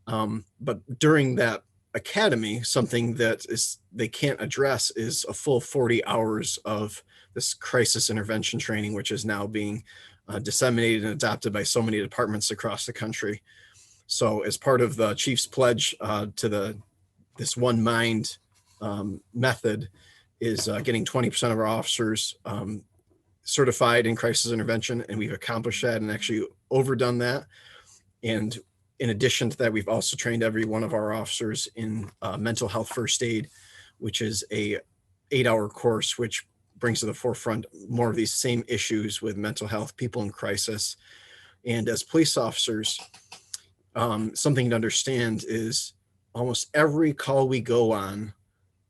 But during that academy, something that is they can't address is a full 40 hours of this crisis intervention training, which is now being disseminated and adopted by so many departments across the country. So as part of the chief's pledge to this one mind method is getting 20% of our officers certified in crisis intervention, and we've accomplished that and actually overdone that. And in addition to that, we've also trained every one of our officers in mental health first aid, which is a 8-hour course, which brings to the forefront more of these same issues with mental health, people in crisis. And as police officers, something to understand is almost every call we go on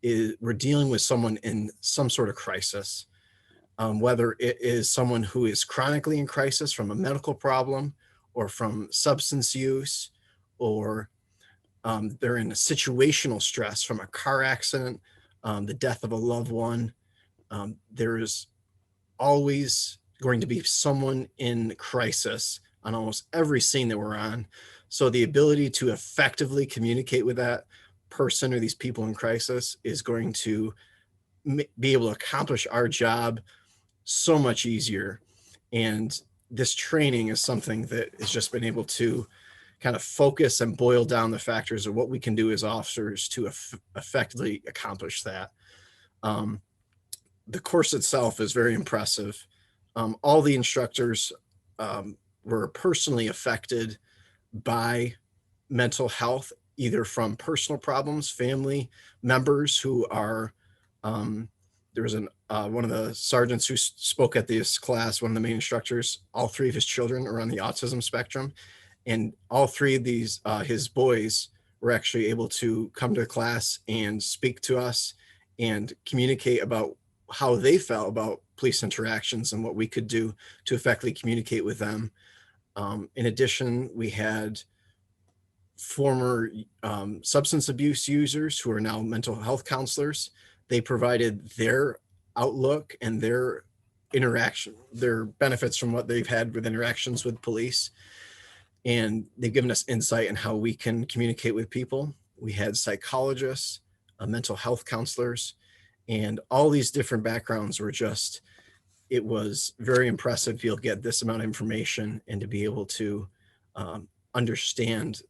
we're dealing with someone in some sort of crisis, whether it is someone who is chronically in crisis from a medical problem or from substance use, or they're in a situational stress from a car accident, the death of a loved one. There is always going to be someone in crisis on almost every scene that we're on. So the ability to effectively communicate with that person or these people in crisis is going to be able to accomplish our job so much easier. And this training is something that has just been able to kind of focus and boil down the factors of what we can do as officers to effectively accomplish that. The course itself is very impressive. All the instructors were personally affected by mental health, either from personal problems, family members who are, there was one of the sergeants who spoke at this class, one of the main instructors, all 3 of his children are on the autism spectrum. And all 3 of these, his boys were actually able to come to class and speak to us and communicate about how they felt about police interactions and what we could do to effectively communicate with them. In addition, we had former substance abuse users who are now mental health counselors. They provided their outlook and their interaction, their benefits from what they've had with interactions with police. And they've given us insight on how we can communicate with people. We had psychologists, mental health counselors, and all these different backgrounds were just, it was very impressive to be able to get this amount of information and to be able to understand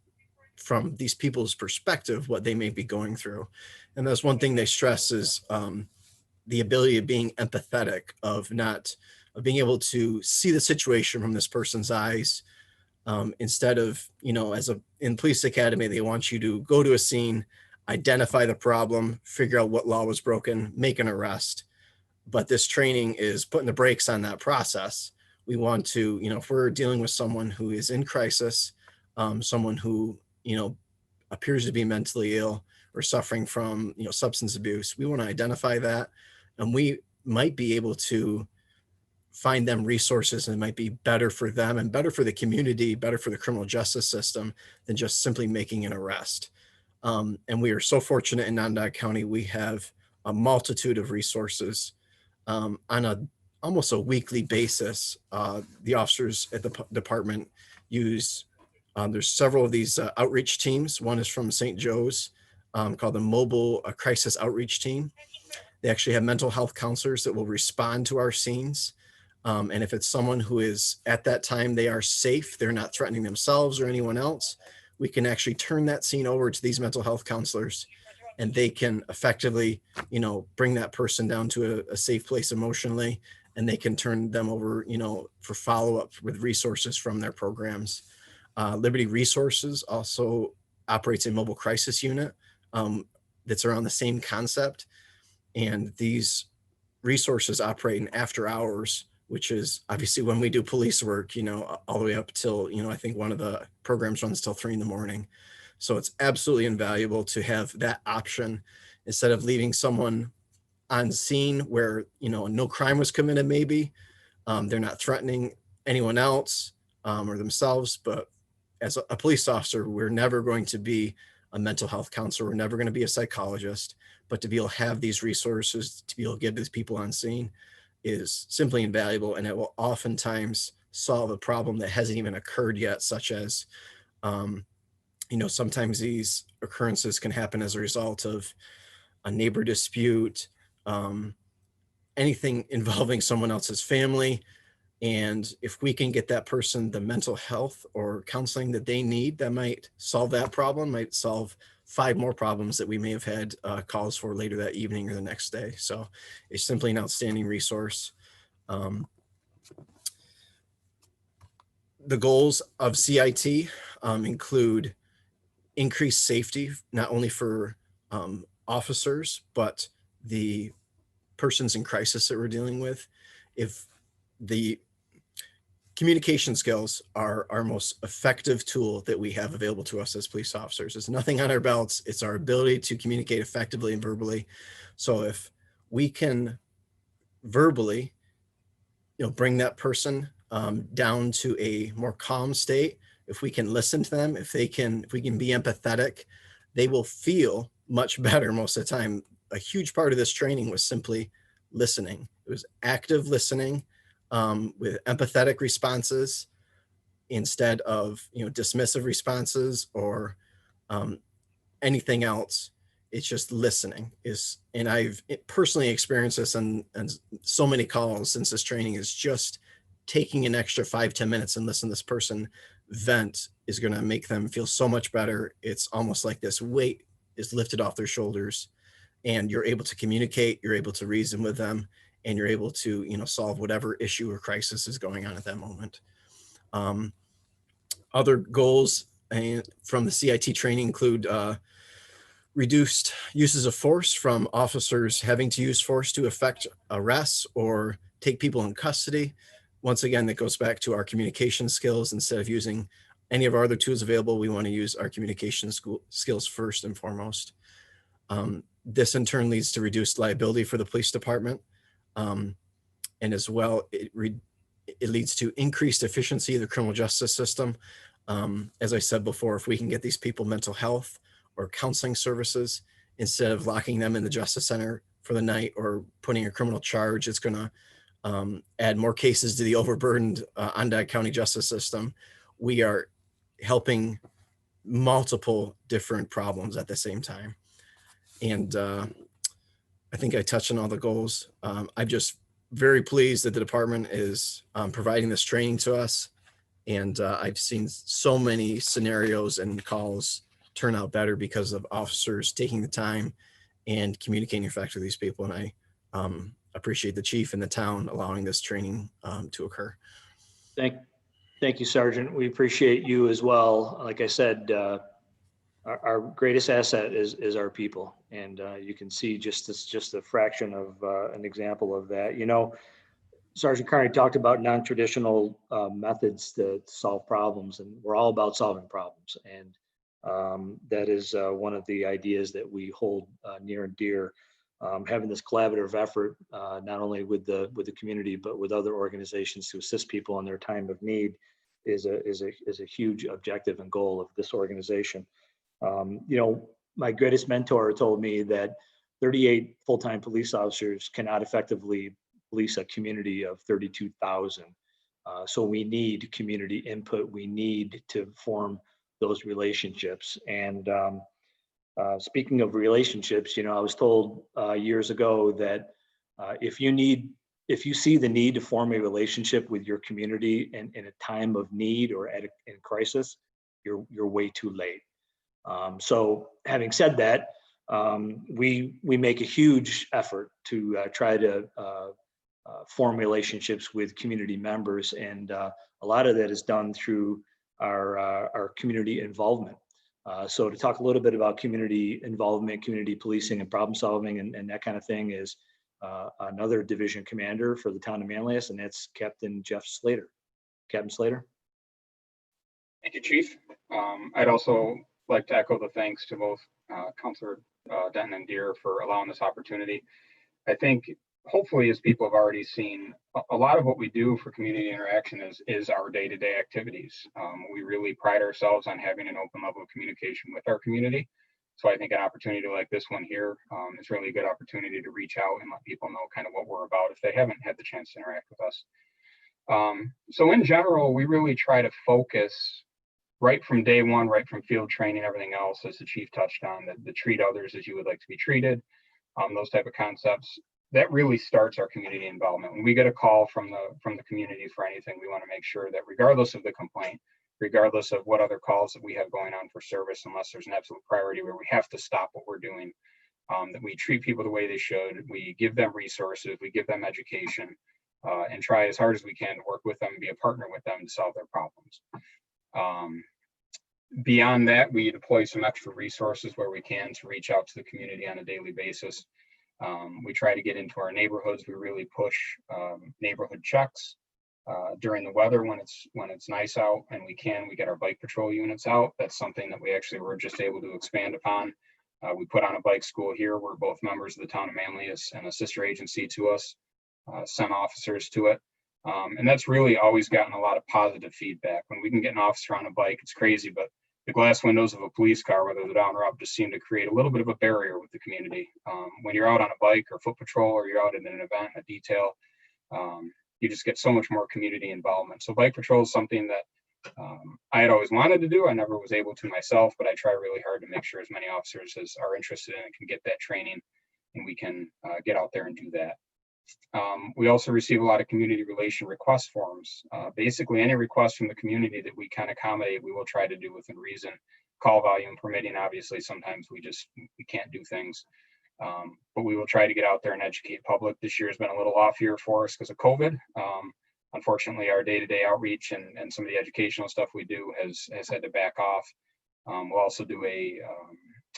from these people's perspective what they may be going through. And that's one thing they stress is the ability of being empathetic, of being able to see the situation from this person's eyes, instead of, in police academy, they want you to go to a scene, identify the problem, figure out what law was broken, make an arrest. But this training is putting the brakes on that process. We want to, if we're dealing with someone who is in crisis, someone who, appears to be mentally ill or suffering from, substance abuse, we want to identify that. And we might be able to find them resources that might be better for them and better for the community, better for the criminal justice system than just simply making an arrest. And we are so fortunate in Onondaga County, we have a multitude of resources on almost a weekly basis. The officers at the department use, there's several of these outreach teams. One is from St. Joe's called the Mobile Crisis Outreach Team. They actually have mental health counselors that will respond to our scenes. And if it's someone who is at that time, they are safe, they're not threatening themselves or anyone else, we can actually turn that scene over to these mental health counselors, and they can effectively, bring that person down to a safe place emotionally, and they can turn them over, for follow-up with resources from their programs. Liberty Resources also operates a mobile crisis unit that's around the same concept. And these resources operate in after hours, which is obviously when we do police work, all the way up till, I think one of the programs runs till 3 a.m. So it's absolutely invaluable to have that option instead of leaving someone on scene where, no crime was committed, maybe. They're not threatening anyone else or themselves. But as a police officer, we're never going to be a mental health counselor. We're never going to be a psychologist. But to be able to have these resources, to be able to give these people on scene is simply invaluable. And it will oftentimes solve a problem that hasn't even occurred yet, such as sometimes these occurrences can happen as a result of a neighbor dispute, anything involving someone else's family. And if we can get that person the mental health or counseling that they need, that might solve that problem, might solve 5 more problems that we may have had calls for later that evening or the next day. So it's simply an outstanding resource. The goals of CIT include increased safety, not only for officers, but the persons in crisis that we're dealing with. If the communication skills are our most effective tool that we have available to us as police officers. It's nothing on our belts. It's our ability to communicate effectively and verbally. So if we can verbally, bring that person down to a more calm state, if we can listen to them, if we can be empathetic, they will feel much better most of the time. A huge part of this training was simply listening. It was active listening with empathetic responses instead of dismissive responses or anything else. It's just listening and I've personally experienced this on so many calls since this training, is just taking an extra 5-10 minutes and listen to this person vent is going to make them feel so much better. It's almost like this weight is lifted off their shoulders and you're able to communicate, you're able to reason with them, and you're able to, solve whatever issue or crisis is going on at that moment. Other goals from the CIT training include reduced uses of force from officers having to use force to effect arrests or take people in custody. Once again, that goes back to our communication skills. Instead of using any of our other tools available, we want to use our communication skills first and foremost. This in turn leads to reduced liability for the police department. And as well, it leads to increased efficiency of the criminal justice system. As I said before, if we can get these people mental health or counseling services, instead of locking them in the justice center for the night or putting a criminal charge, it's going to add more cases to the overburdened Onondaga County justice system. We are helping multiple different problems at the same time. And I think I touched on all the goals. I'm just very pleased that the department is providing this training to us. And I've seen so many scenarios and calls turn out better because of officers taking the time and communicating effectively with these people. And I appreciate the chief and the town allowing this training to occur. Thank you, Sergeant. We appreciate you as well. Like I said, our greatest asset is our people. And you can see just a fraction of an example of that. Sergeant Carney talked about non-traditional methods to solve problems, and we're all about solving problems. And that is one of the ideas that we hold near and dear. Having this collaborative effort, not only with the community, but with other organizations to assist people in their time of need is a huge objective and goal of this organization. My greatest mentor told me that 38 full-time police officers cannot effectively police a community of 32,000. So we need community input. We need to form those relationships. And speaking of relationships, I was told years ago that if you see the need to form a relationship with your community in a time of need or in crisis, you're way too late. So having said that, we make a huge effort to try to form relationships with community members, and a lot of that is done through our community involvement. So to talk a little bit about community involvement, community policing, and problem solving, and that kind of thing is another division commander for the town of Manlius, and that's Captain Jeff Slater. Captain Slater. Thank you, Chief. I'd also like to echo the thanks to both Councilor Denton and Deere for allowing this opportunity. I think hopefully, as people have already seen, a lot of what we do for community interaction is our day-to-day activities. We really pride ourselves on having an open level of communication with our community. So I think an opportunity like this one here is really a good opportunity to reach out and let people know kind of what we're about if they haven't had the chance to interact with us. So in general, we really try to focus right from day one, right from field training, everything else, as the chief touched on, the treat others as you would like to be treated, those type of concepts, that really starts our community involvement. When we get a call from the community for anything, we want to make sure that regardless of the complaint, regardless of what other calls that we have going on for service, unless there's an absolute priority where we have to stop what we're doing, that we treat people the way they should, we give them resources, we give them education, and try as hard as we can to work with them and be a partner with them to solve their problems. Beyond that, we deploy some extra resources where we can to reach out to the community on a daily basis. We try to get into our neighborhoods. We really push neighborhood checks during the weather when it's nice out, and we get our bike patrol units out. That's something that we actually were just able to expand upon. We put on a bike school here. We're both members of the Town of Manlius and a sister agency to us, sent officers to it. And that's really always gotten a lot of positive feedback. When we can get an officer on a bike, it's crazy, but the glass windows of a police car, whether they're down or up, just seem to create a little bit of a barrier with the community. When you're out on a bike or foot patrol, or you're out in an event, a detail, you just get so much more community involvement. So bike patrol is something that I had always wanted to do. I never was able to myself, but I try really hard to make sure as many officers as are interested in it can get that training, and we can get out there and do that. We also receive a lot of community relation request forms. Basically, any request from the community that we can accommodate, we will try to do within reason. Call volume permitting, obviously, sometimes we can't do things. But we will try to get out there and educate public. This year has been a little off year for us because of COVID. Unfortunately, our day-to-day outreach and some of the educational stuff we do has had to back off. We'll also do a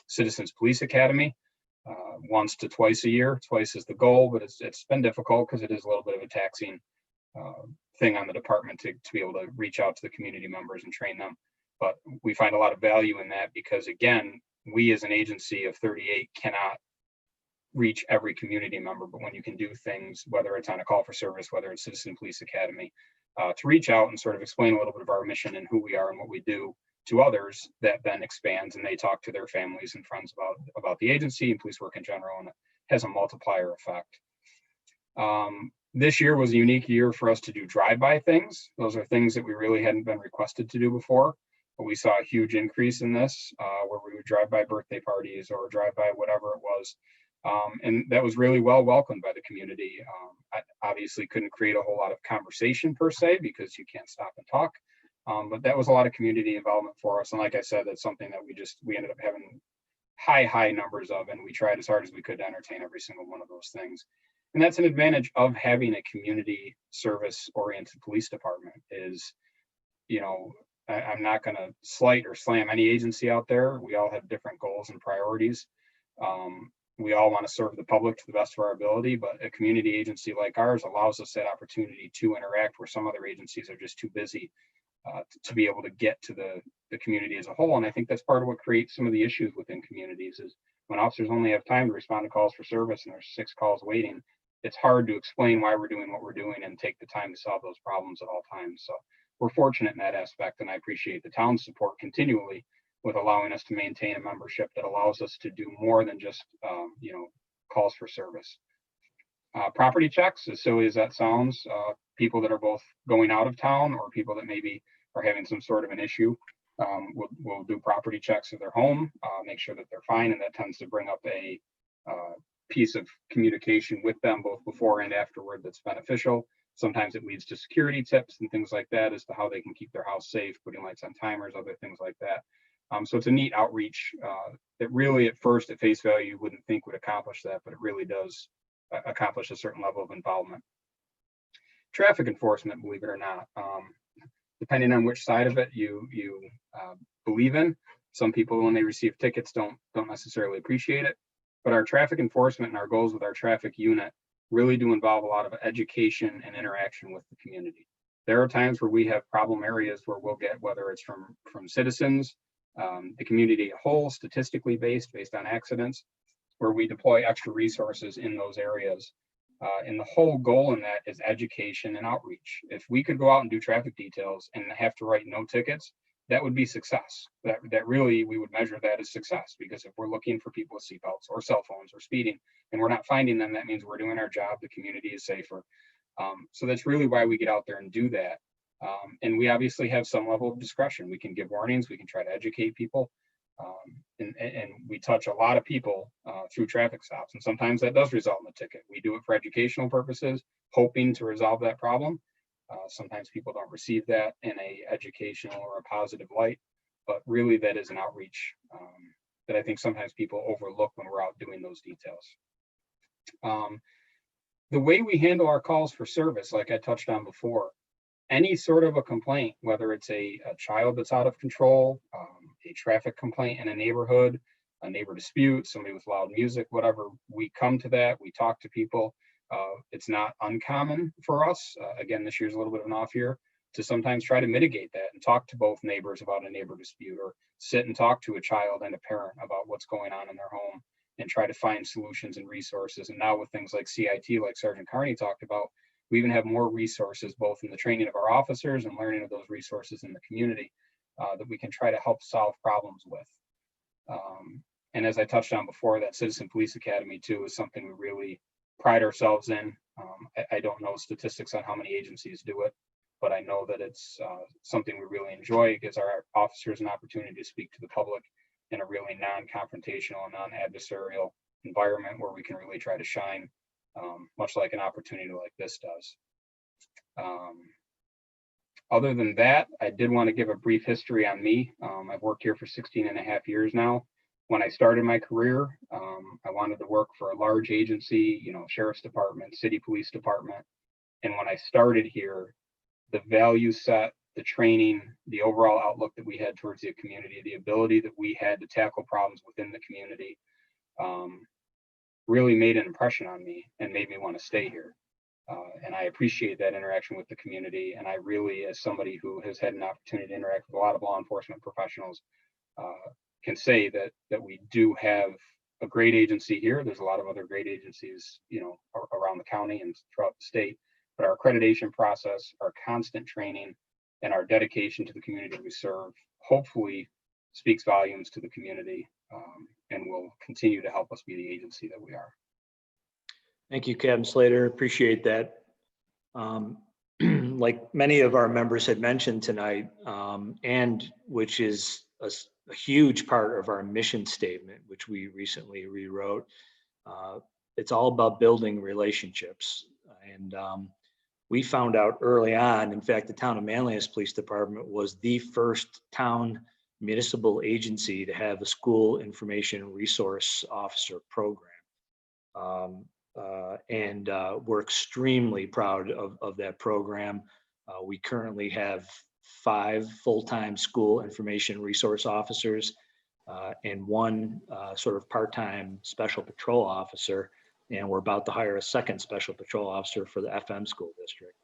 Citizens Police Academy once to twice a year. Twice is the goal, but it's been difficult because it is a little bit of a taxing thing on the department to be able to reach out to the community members and train them. But we find a lot of value in that because, again, we as an agency of 38 cannot reach every community member, but when you can do things, whether it's on a call for service, whether it's Citizen Police Academy, to reach out and sort of explain a little bit of our mission and who we are and what we do to others, that then expands and they talk to their families and friends about the agency and police work in general, and it has a multiplier effect. This year was a unique year for us to do drive-by things. Those are things that we really hadn't been requested to do before, but we saw a huge increase in this, where we would drive by birthday parties or drive by whatever it was. And that was really well welcomed by the community. I obviously couldn't create a whole lot of conversation per se because you can't stop and talk. But that was a lot of community involvement for us. And like I said, that's something that we ended up having high numbers of, and we tried as hard as we could to entertain every single one of those things. And that's an advantage of having a community service oriented police department is, I'm not going to slight or slam any agency out there. We all have different goals and priorities. We all want to serve the public to the best of our ability, but a community agency like ours allows us that opportunity to interact where some other agencies are just too busy to be able to get to the community as a whole. And I think that's part of what creates some of the issues within communities is when officers only have time to respond to calls for service and there's 6 calls waiting, it's hard to explain why we're doing what we're doing and take the time to solve those problems at all times. So we're fortunate in that aspect, and I appreciate the town's support continually with allowing us to maintain a membership that allows us to do more than just, calls for service. Property checks, as silly as that sounds, people that are both going out of town or people that maybe are having some sort of an issue, we'll do property checks of their home, make sure that they're fine, and that tends to bring up a piece of communication with them both before and afterward that's beneficial. Sometimes it leads to security tips and things like that as to how they can keep their house safe, putting lights on timers, other things like that. So it's a neat outreach that really at first at face value you wouldn't think would accomplish that, but it really does accomplish a certain level of involvement. Traffic enforcement, believe it or not, depending on which side of it you believe in. Some people, when they receive tickets, don't necessarily appreciate it. But our traffic enforcement and our goals with our traffic unit really do involve a lot of education and interaction with the community. There are times where we have problem areas where we'll get, whether it's from citizens, the community as a whole, statistically based on accidents, where we deploy extra resources in those areas. And the whole goal in that is education and outreach. If we could go out and do traffic details and have to write no tickets, that would be success. That really, we would measure that as success, because if we're looking for people with seatbelts or cell phones or speeding and we're not finding them, that means we're doing our job, the community is safer. So that's really why we get out there and do that. And we obviously have some level of discretion. We can give warnings, we can try to educate people. And we touch a lot of people through traffic stops. And sometimes that does result in a ticket. We do it for educational purposes, hoping to resolve that problem. Sometimes people don't receive that in a educational or a positive light, but really that is an outreach that I think sometimes people overlook when we're out doing those details. The way we handle our calls for service, like I touched on before, any sort of a complaint, whether it's a child that's out of control, a traffic complaint in a neighborhood, a neighbor dispute, somebody with loud music, whatever, we come to that, we talk to people. It's not uncommon for us, again, this year's a little bit of an off year, to sometimes try to mitigate that and talk to both neighbors about a neighbor dispute, or sit and talk to a child and a parent about what's going on in their home and try to find solutions and resources. And now with things like CIT, like Sergeant Carney talked about, we even have more resources, both in the training of our officers and learning of those resources in the community that we can try to help solve problems with. And as I touched on before, that Citizen Police Academy too is something we really pride ourselves in. I don't know statistics on how many agencies do it, but I know that it's something we really enjoy. It gives our officers an opportunity to speak to the public in a really non-confrontational and non-adversarial environment where we can really try to shine, much like an opportunity like this does. Other than that, I did want to give a brief history on me. I've worked here for 16 and a half years now. When I started my career, I wanted to work for a large agency, sheriff's department, city police department. And when I started here, the value set, the training, the overall outlook that we had towards the community, the ability that we had to tackle problems within the community, really made an impression on me and made me want to stay here. And I appreciate that interaction with the community. And I really, as somebody who has had an opportunity to interact with a lot of law enforcement professionals, can say that we do have a great agency here. There's a lot of other great agencies, around the county and throughout the state. But our accreditation process, our constant training, and our dedication to the community we serve, hopefully speaks volumes to the community, and will continue to help us be the agency that we are. Thank you, Captain Slater. Appreciate that. Like many of our members had mentioned tonight, and which is a huge part of our mission statement, which we recently rewrote, it's all about building relationships. And we found out early on, in fact, the Town of Manlius Police Department was the first town municipal agency to have a school information resource officer program. And we're extremely proud of that program. We currently have 5 full-time school information resource officers and 1 sort of part-time special patrol officer. And we're about to hire a 2nd special patrol officer for the FM school district.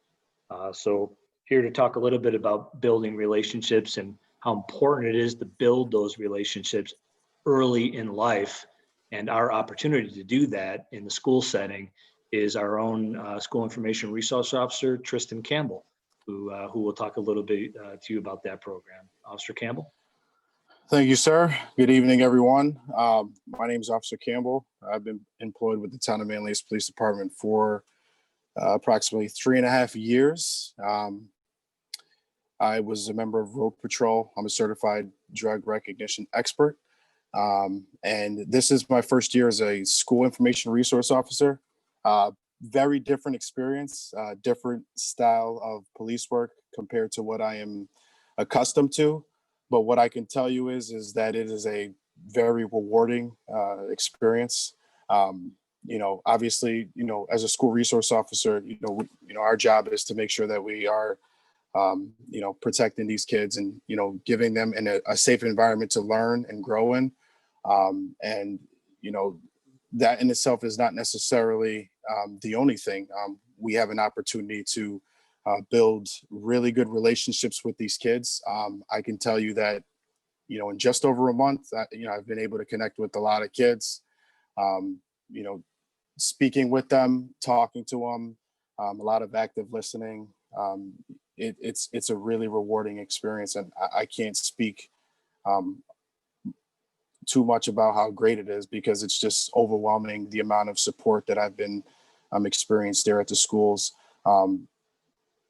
So here to talk a little bit about building relationships and how important it is to build those relationships early in life. And our opportunity to do that in the school setting is our own school information resource officer, Tristan Campbell, who will talk a little bit to you about that program. Officer Campbell. Thank you, sir. Good evening, everyone. My name is Officer Campbell. I've been employed with the Town of Manlius Police Department for approximately 3.5 years. I was a member of Rowe Patrol. I'm a certified drug recognition expert. And this is my first year as a school information resource officer. Very different experience, different style of police work compared to what I am accustomed to. But what I can tell you is that it is a very rewarding experience. Obviously, as a school resource officer, our job is to make sure that we are, protecting these kids and, giving them a safe environment to learn and grow in. And that in itself is not necessarily the only thing. We have an opportunity to build really good relationships with these kids. I can tell you that, in just over a month, I've been able to connect with a lot of kids, speaking with them, talking to them, a lot of active listening. It's a really rewarding experience, and I can't speak too much about how great it is, because it's just overwhelming the amount of support that I've been experienced there at the schools.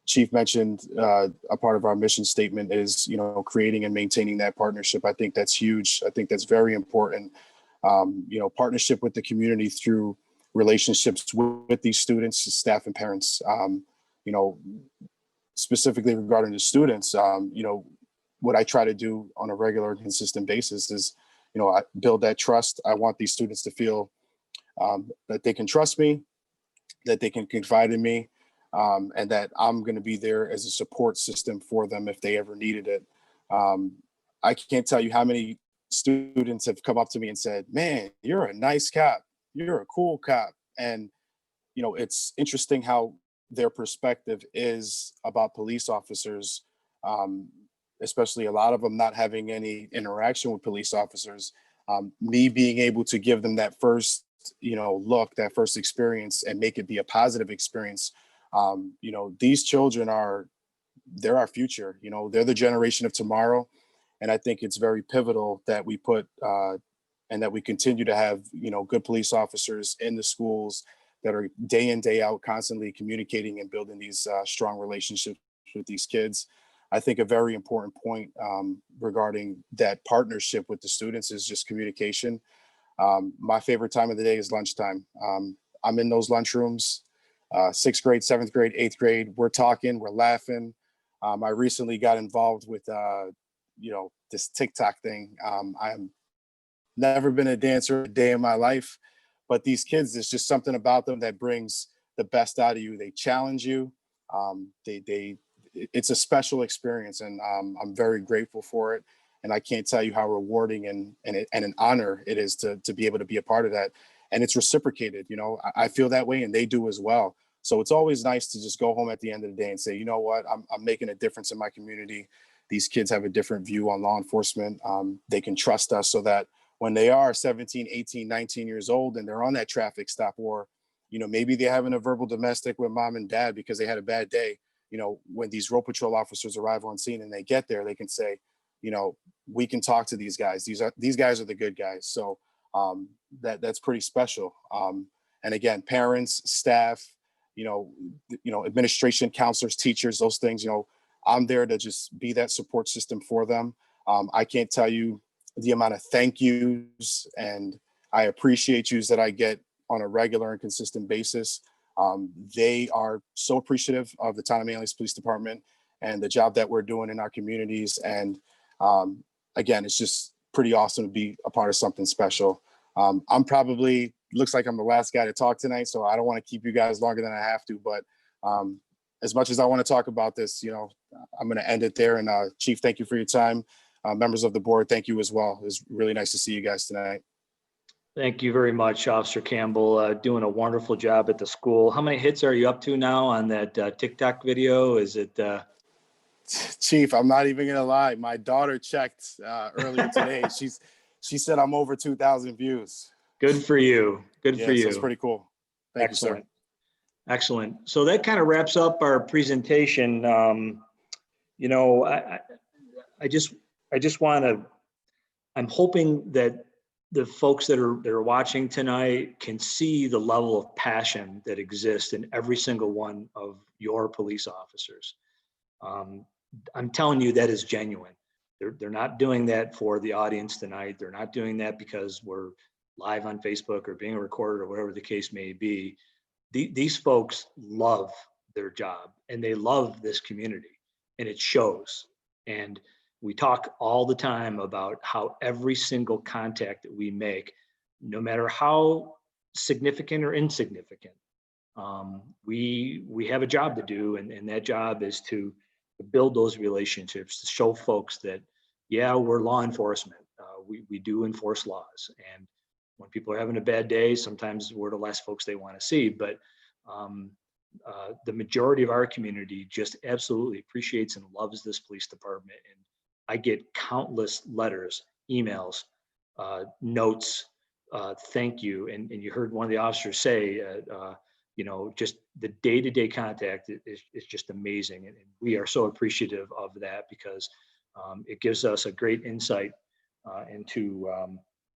Chief mentioned a part of our mission statement is, you know, creating and maintaining that partnership. I think that's huge. I think that's very important. You know, partnership with the community through relationships with these students, staff, and parents. You know, specifically regarding the students, you know, what I try to do on a regular and consistent basis is, you know, I build that trust. I want these students to feel that they can trust me, that they can confide in me, and that I'm going to be there as a support system for them if they ever needed it. I can't tell you how many students have come up to me and said, "Man, you're a nice cop. You're a cool cop." And, you know, it's interesting how their perspective is about police officers, especially a lot of them not having any interaction with police officers. Me being able to give them that first, you know, look, that first experience, and make it be a positive experience. You know, these children they're our future. You know, they're the generation of tomorrow. And I think it's very pivotal that we put and that we continue to have, you know, good police officers in the schools that are day in, day out, constantly communicating and building these strong relationships with these kids. I think a very important point regarding that partnership with the students is just communication. My favorite time of the day is lunchtime. I'm in those lunchrooms, 6th grade, 7th grade, 8th grade. We're talking, we're laughing. I recently got involved with, you know, this TikTok thing. I'm never been a dancer a day in my life, but these kids, there's just something about them that brings the best out of you. They challenge you. It's a special experience, and I'm very grateful for it. And I can't tell you how rewarding and an honor it is to be able to be a part of that. And it's reciprocated. You know, I feel that way, and they do as well. So it's always nice to just go home at the end of the day and say, you know what, I'm making a difference in my community. These kids have a different view on law enforcement. They can trust us, so that when they are 17, 18, 19 years old and they're on that traffic stop, or, you know, maybe they're having a verbal domestic with mom and dad because they had a bad day, you know, when these road patrol officers arrive on scene and they get there, they can say, you know, we can talk to these guys. These guys are the good guys. So that's pretty special. And again, parents, staff, you know, administration, counselors, teachers, those things, you know, I'm there to just be that support system for them. I can't tell you the amount of thank yous and I appreciate yous that I get on a regular and consistent basis. They are so appreciative of the Town of Manlius Police Department and the job that we're doing in our communities. And again, it's just pretty awesome to be a part of something special. I'm probably, looks like I'm the last guy to talk tonight, so I don't want to keep you guys longer than I have to, but as much as I want to talk about this, you know, I'm going to end it there. And Chief, thank you for your time. Members of the board, thank you as well. It's really nice to see you guys tonight. Thank you very much, Officer Campbell. Doing a wonderful job at the school. How many hits are you up to now on that TikTok video? Is it? Chief, I'm not even gonna lie. My daughter checked earlier today. She said I'm over 2,000 views. Good for you. Good for you. So it's pretty cool. Thank you, sir. Excellent. So that kind of wraps up our presentation. You know, I just want to. I'm hoping that the folks that are watching tonight can see the level of passion that exists in every single one of your police officers. I'm telling you, that is genuine. They're not doing that for the audience tonight. They're not doing that because we're live on Facebook or being recorded or whatever the case may be. These folks love their job and they love this community, and it shows. And we talk all the time about how every single contact that we make, no matter how significant or insignificant, we have a job to do, and that job is to build those relationships, to show folks that, yeah, we're law enforcement. We do enforce laws, and when people are having a bad day, sometimes we're the last folks they want to see. But the majority of our community just absolutely appreciates and loves this police department. And I get countless letters, emails, notes, thank you. And you heard one of the officers say, you know, just the day-to-day contact is just amazing. And we are so appreciative of that, because it gives us a great insight into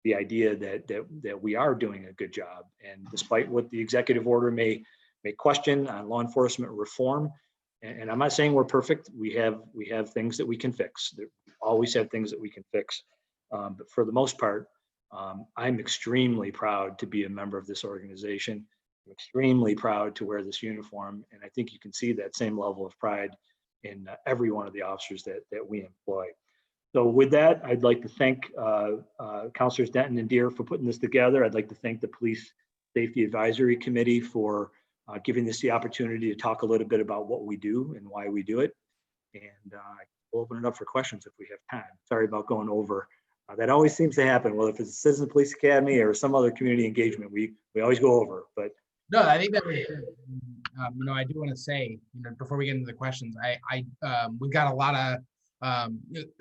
the idea that we are doing a good job. And despite what the executive order may question on law enforcement reform, And I'm not saying we're perfect. We have things that we can fix. There always have things that we can fix. But for the most part, I'm extremely proud to be a member of this organization. I'm extremely proud to wear this uniform. And I think you can see that same level of pride in every one of the officers that we employ. So with that, I'd like to thank Councilors Denton and Deere for putting this together. I'd like to thank the Police Safety Advisory Committee for giving us the opportunity to talk a little bit about what we do and why we do it. And we'll open it up for questions if we have time. Sorry about going over. That always seems to happen. Well, if it's a Citizen Police Academy or some other community engagement, we always go over. But no, I think that was good. I do want to say, before we get into the questions, we've got a lot of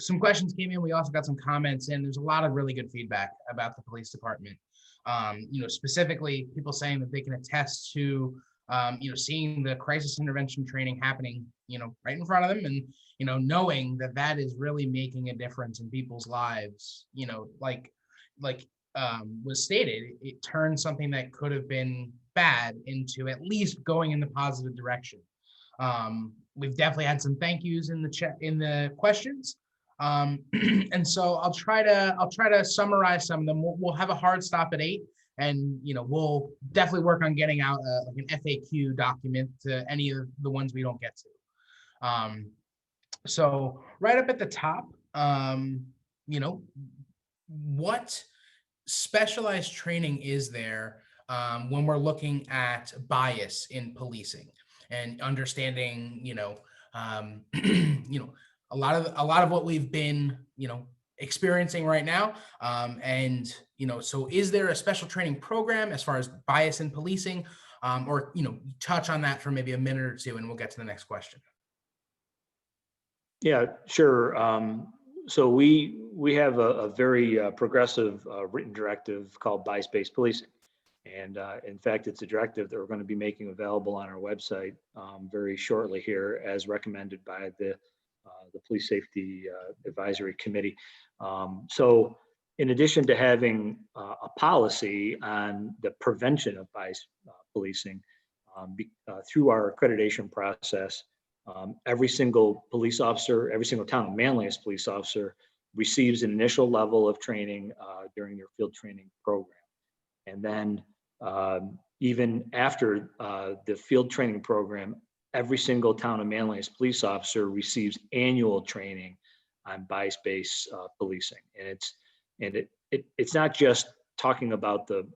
some questions came in. We also got some comments in. There's a lot of really good feedback about the police department. Specifically people saying that they can attest to, seeing the crisis intervention training happening, right in front of them, and, knowing that that is really making a difference in people's lives, like was stated, it turned something that could have been bad into at least going in the positive direction. We've definitely had some thank yous in the chat, in the questions. And so I'll try to summarize some of them. We'll have a hard stop at 8, and we'll definitely work on getting out like an FAQ document to any of the ones we don't get to. So right up at the top, what specialized training is there when we're looking at bias in policing and understanding, a lot of what we've been, experiencing right now. So is there a special training program as far as bias in policing, or, touch on that for maybe a minute or two, and we'll get to the next question. yeah, sure. So we have a very progressive written directive called bias-based policing. And in fact, it's a directive that we're going to be making available on our website very shortly here, as recommended by the Police Safety Advisory Committee. So in addition to having a policy on the prevention of bias policing, through our accreditation process, every single police officer, every single Town of Manlius police officer receives an initial level of training during their field training program. And then even after the field training program, every single Town of Manlius police officer receives annual training on bias-based policing. And it's not just talking about the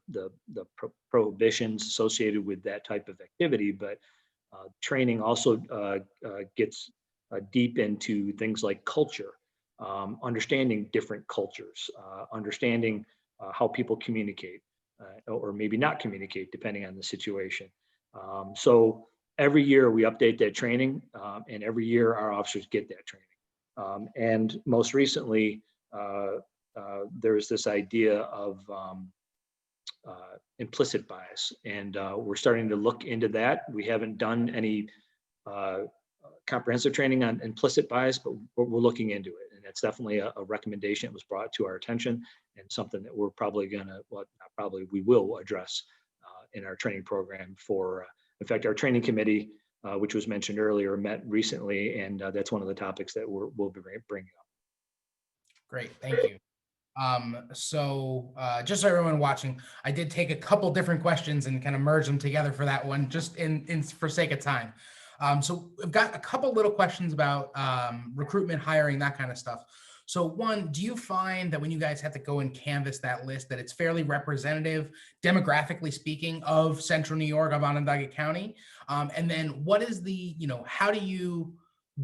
prohibitions associated with that type of activity, but training also gets deep into things like culture, understanding different cultures, understanding how people communicate, or maybe not communicate, depending on the situation. So every year we update that training, and every year our officers get that training. And most recently, there's this idea of implicit bias, and we're starting to look into that. We haven't done any comprehensive training on implicit bias, but we're looking into it. And that's definitely a recommendation that was brought to our attention, and something that we're probably we will address in our training program for, in fact, our training committee, which was mentioned earlier, met recently, and that's one of the topics that we'll be bringing up. Great, thank you. Just so everyone watching, I did take a couple different questions and kind of merge them together for that one, just in for sake of time. So I've got a couple little questions about recruitment, hiring, that kind of stuff. So one, do you find that when you guys have to go and canvass that list, that it's fairly representative, demographically speaking, of Central New York, of Onondaga County? And then what is the, how do you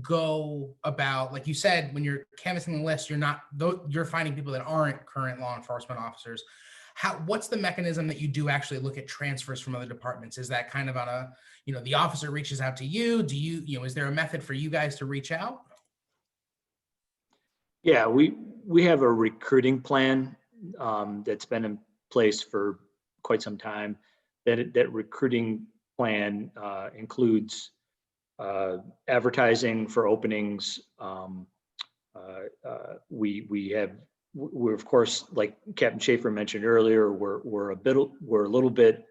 go about, like you said, when you're canvassing the list, you're finding people that aren't current law enforcement officers. What's the mechanism that you do actually look at transfers from other departments? Is that kind of on a, the officer reaches out to you? Do you, is there a method for you guys to reach out? Yeah, we have a recruiting plan that's been in place for quite some time. That recruiting plan includes advertising for openings. We're of course, like Captain Schaefer mentioned earlier, we're a little bit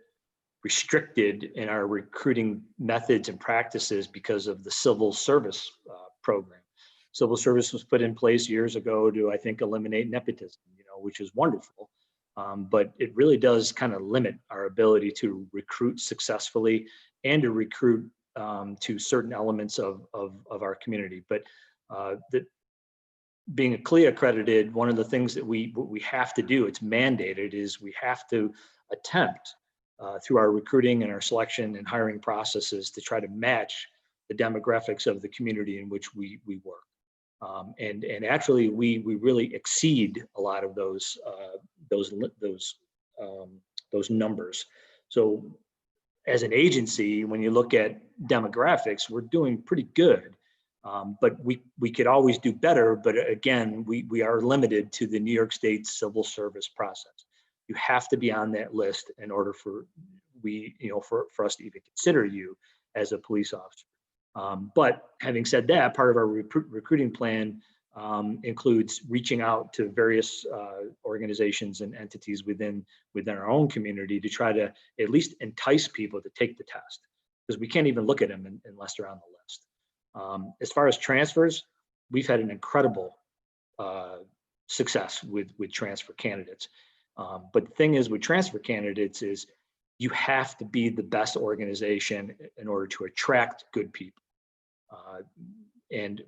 restricted in our recruiting methods and practices because of the civil service program. Civil service was put in place years ago to, I think, eliminate nepotism, which is wonderful. But it really does kind of limit our ability to recruit successfully and to recruit to certain elements of our community. But being a CLIA accredited, one of the things that we have to do, it's mandated, is we have to attempt through our recruiting and our selection and hiring processes to try to match the demographics of the community in which we work. And actually, we really exceed a lot of those numbers. So as an agency, when you look at demographics, we're doing pretty good. But we could always do better. But again, we are limited to the New York State civil service process. You have to be on that list in order for us to even consider you as a police officer. But having said that, part of our recruiting plan includes reaching out to various organizations and entities within our own community to try to at least entice people to take the test, because we can't even look at them unless they're on the list. As far as transfers, we've had an incredible success with transfer candidates. But the thing is with transfer candidates is you have to be the best organization in order to attract good people. And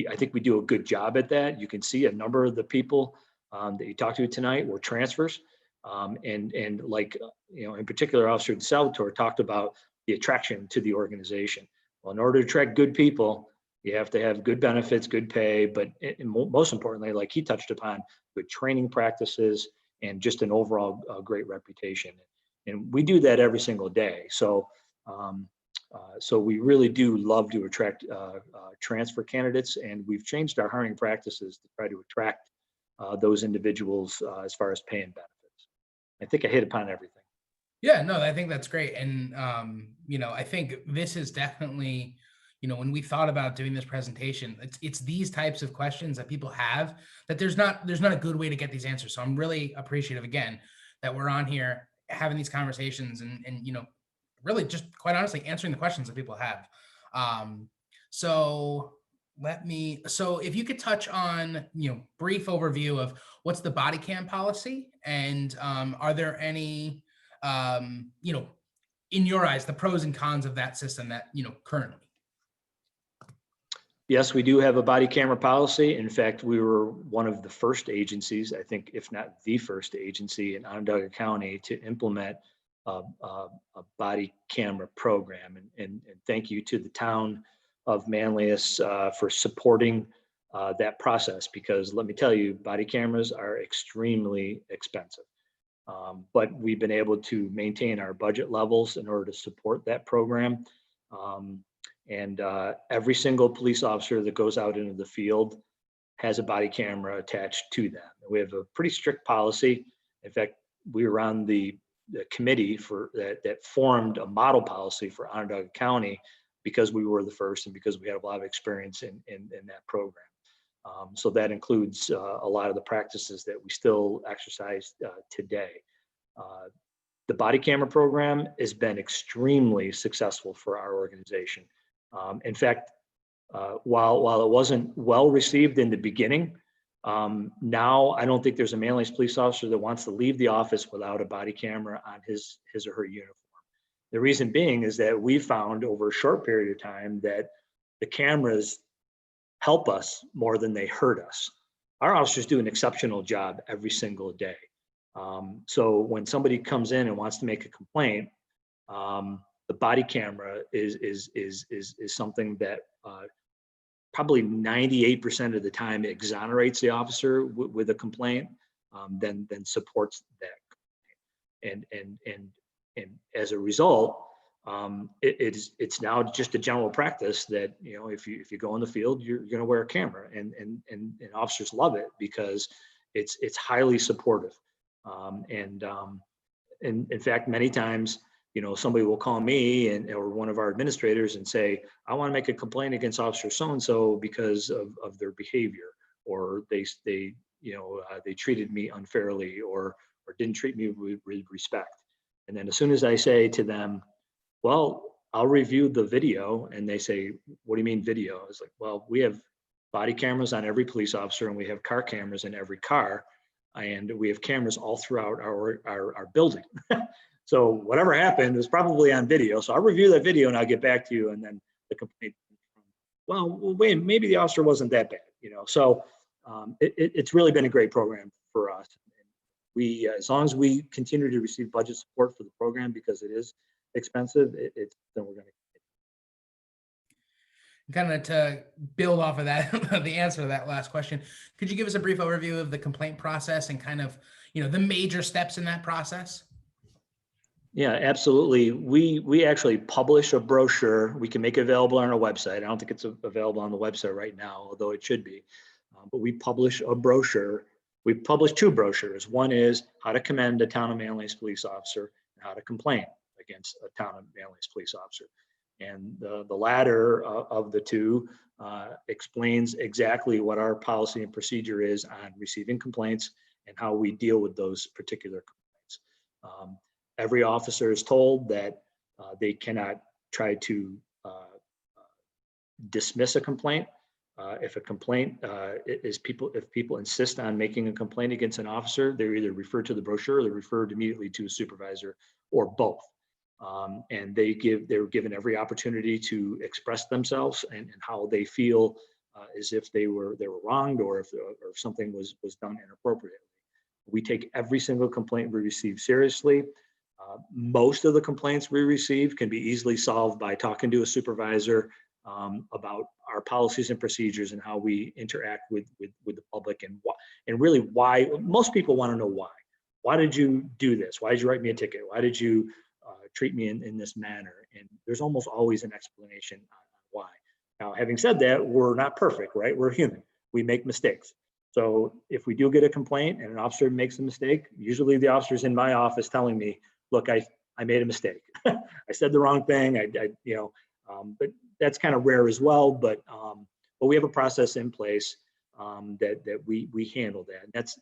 I think we do a good job at that. You can see a number of the people that you talked to tonight were transfers. And like, in particular, Officer Salvatore talked about the attraction to the organization. Well, in order to attract good people, you have to have good benefits, good pay, but most importantly, like he touched upon, good training practices and just an overall great reputation. And we do that every single day. So we really do love to attract transfer candidates, and we've changed our hiring practices to try to attract those individuals as far as pay and benefits. I think I hit upon everything. Yeah, no, I think that's great. And, I think this is definitely, when we thought about doing this presentation, it's these types of questions that people have that there's not a good way to get these answers. So I'm really appreciative, again, that we're on here having these conversations and really just quite honestly answering the questions that people have. So if you could touch on, brief overview of what's the body cam policy, and are there any, in your eyes, the pros and cons of that system that, currently? Yes, we do have a body camera policy. In fact, we were one of the first agencies, I think, if not the first agency in Onondaga County to implement a body camera program. And thank you to the town of Manlius for supporting that process, because let me tell you, body cameras are extremely expensive. But we've been able to maintain our budget levels in order to support that program. And every single police officer that goes out into the field has a body camera attached to them. We have a pretty strict policy. In fact, we were on the committee for that formed a model policy for Onondaga County because we were the first and because we had a lot of experience in that program. So that includes a lot of the practices that we still exercise today. The body camera program has been extremely successful for our organization. In fact, while it wasn't well received in the beginning, now I don't think there's a Manlius police officer that wants to leave the office without a body camera on his or her uniform. The reason being is that we found over a short period of time that the cameras help us more than they hurt us. Our officers do an exceptional job every single day. So when somebody comes in and wants to make a complaint, the body camera is something that probably 98% of the time exonerates the officer with a complaint, then supports that. And as a result, it's now just a general practice that if you go in the field, you're going to wear a camera, and officers love it because it's highly supportive. And in fact, many times, somebody will call me or one of our administrators and say, I want to make a complaint against Officer so-and-so because of their behavior, or they treated me unfairly or didn't treat me with respect. And then as soon as I say to them, well, I'll review the video, and they say, what do you mean video? I was like, well, we have body cameras on every police officer, and we have car cameras in every car, and we have cameras all throughout our building. So whatever happened was probably on video. So I'll review that video and I'll get back to you. And then the complaint, well, wait, maybe the officer wasn't that bad, you know. So it's really been a great program for us. We, as long as we continue to receive budget support for the program, because it is expensive, then we're going to. Kind of to build off of that, the answer to that last question, could you give us a brief overview of the complaint process and kind of, you know, the major steps in that process? Yeah, absolutely. We actually publish a brochure. We can make it available on our website. I don't think it's available on the website right now, although it should be. But we publish a brochure. We publish 2 brochures. One is how to commend a Town of Manlius police officer and how to complain against a Town of Manlius police officer. And the latter of the 2 explains exactly what our policy and procedure is on receiving complaints and how we deal with those particular complaints. Every officer is told that they cannot try to dismiss a complaint. If a complaint if people insist on making a complaint against an officer, they're either referred to the brochure or they're referred immediately to a supervisor, or both. And they're given every opportunity to express themselves and how they feel as if they were wronged, or if something was done inappropriately. We take every single complaint we receive seriously. Most of the complaints we receive can be easily solved by talking to a supervisor about our policies and procedures and how we interact with the public, and really why. Most people want to know why. Why did you do this? Why did you write me a ticket? Why did you treat me in this manner? And there's almost always an explanation on why. Now, having said that, we're not perfect, right? We're human. We make mistakes. So if we do get a complaint and an officer makes a mistake, usually the officer's in my office telling me, look, I made a mistake. I said the wrong thing. But that's kind of rare as well. But we have a process in place that we handle that. And that's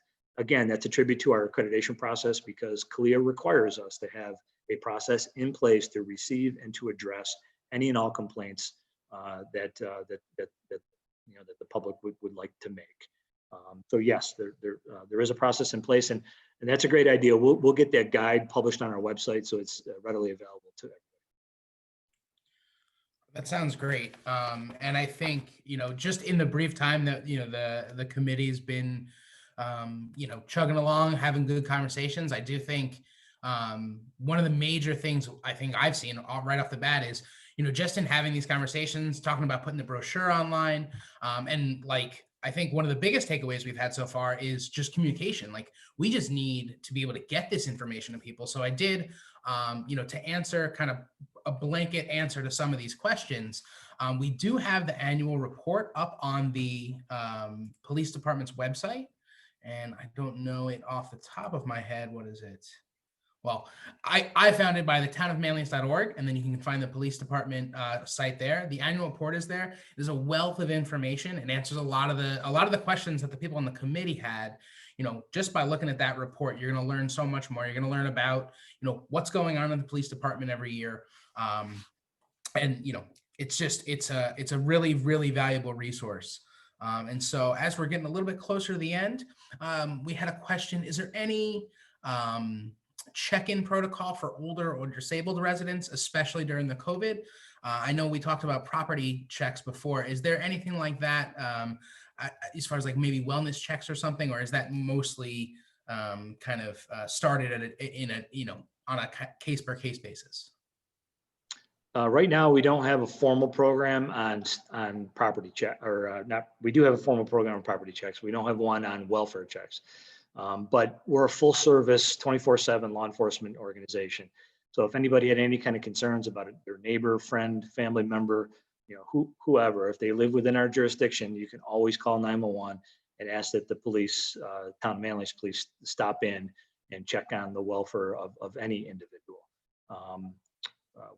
a tribute to our accreditation process, because Kalia requires us to have a process in place to receive and to address any and all complaints that the public would like to make. So yes, there is a process in place, and that's a great idea. We'll get that guide published on our website, so it's readily available to everybody. That sounds great. And I think, just in the brief time that, the committee's been, chugging along, having good conversations, I do think one of the major things I think I've seen right off the bat is, just in having these conversations, talking about putting the brochure online, and I think one of the biggest takeaways we've had so far is just communication. We just need to be able to get this information to people. So I did, to answer kind of a blanket answer to some of these questions, we do have the annual report up on the police department's website. And I don't know it off the top of my head. What is it? Well, I found it by the townofmanlius.org, and then you can find the police department site there. The annual report is there. There's a wealth of information and answers a lot of the questions that the people on the committee had. Just by looking at that report, you're going to learn so much more. You're going to learn about, what's going on in the police department every year. And it's a really, really valuable resource. And so as we're getting a little bit closer to the end, we had a question. Is there any check-in protocol for older or disabled residents, especially during the COVID? I know we talked about property checks before. Is there anything like that as far as maybe wellness checks or something, or is that mostly kind of started on a case per case basis? Right now, we don't have a formal program on property check, or not. We do have a formal program on property checks. We don't have one on welfare checks, but we're a full service 24/7 law enforcement organization. So if anybody had any kind of concerns about their neighbor, friend, family member, whoever, if they live within our jurisdiction, you can always call 911 and ask that the police, Town of Manlius Police, stop in and check on the welfare of any individual.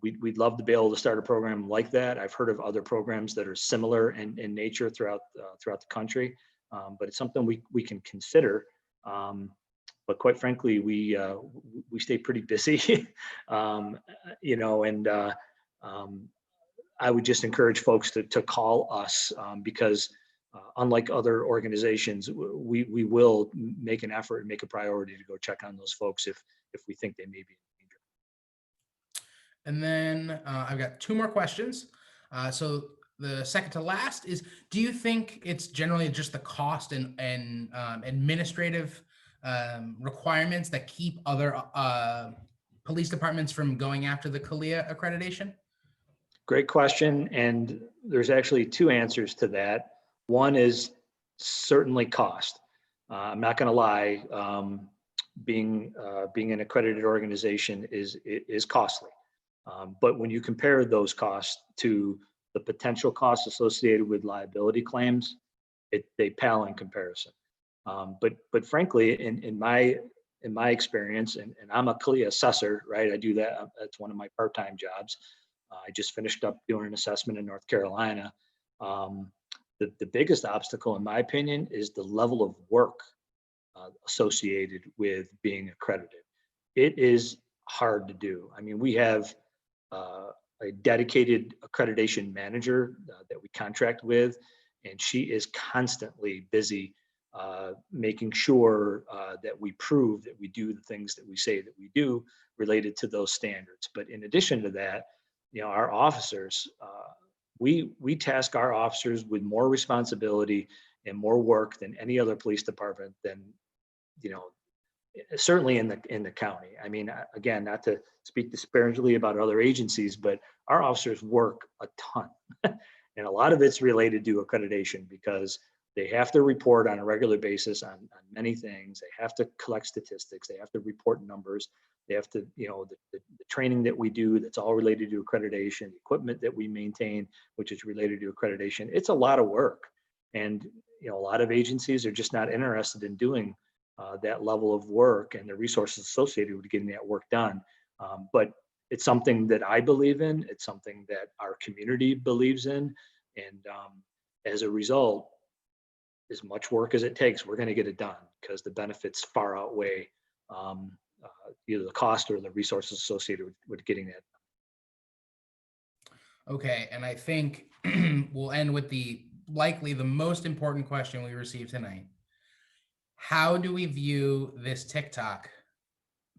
We'd love to be able to start a program like that. I've heard of other programs that are similar in nature throughout the country, but it's something we can consider. but quite frankly, we stay pretty busy, you know, and I would just encourage folks to call us because unlike other organizations, we will make an effort and make a priority to go check on those folks if we think they may be in danger. And then I've got 2 more questions. So the second to last is, do you think it's generally just the cost and administrative requirements that keep other police departments from going after the Kalia accreditation? Great question. And there's actually 2 answers to that. One is certainly cost. I'm not going to lie. Being an accredited organization is costly. But when you compare those costs to the potential costs associated with liability claims, they pale in comparison. But frankly, in my experience, and I'm a Kalia assessor, right? I do that. That's one of my part-time jobs. I just finished up doing an assessment in North Carolina. The biggest obstacle, in my opinion, is the level of work associated with being accredited. It is hard to do. I mean, we have a dedicated accreditation manager that we contract with, and she is constantly busy making sure that we prove that we do the things that we say that we do related to those standards. But in addition to that, you know, our officers, we task our officers with more responsibility and more work than any other police department, than, you know, certainly in the county. I mean, again, not to speak disparagingly about other agencies, but our officers work a ton. And a lot of it's related to accreditation because they have to report on a regular basis on many things. They have to collect statistics. They have to report numbers. They have to, you know, the training that we do, that's all related to accreditation, the equipment that we maintain, which is related to accreditation. It's a lot of work. And, you know, a lot of agencies are just not interested in doing that level of work and the resources associated with getting that work done. But it's something that I believe in. It's something that our community believes in. And as a result, as much work as it takes, we're going to get it done because the benefits far outweigh either the cost or the resources associated with getting that done. Okay, and I think we'll end with likely the most important question we received tonight. How do we view this TikTok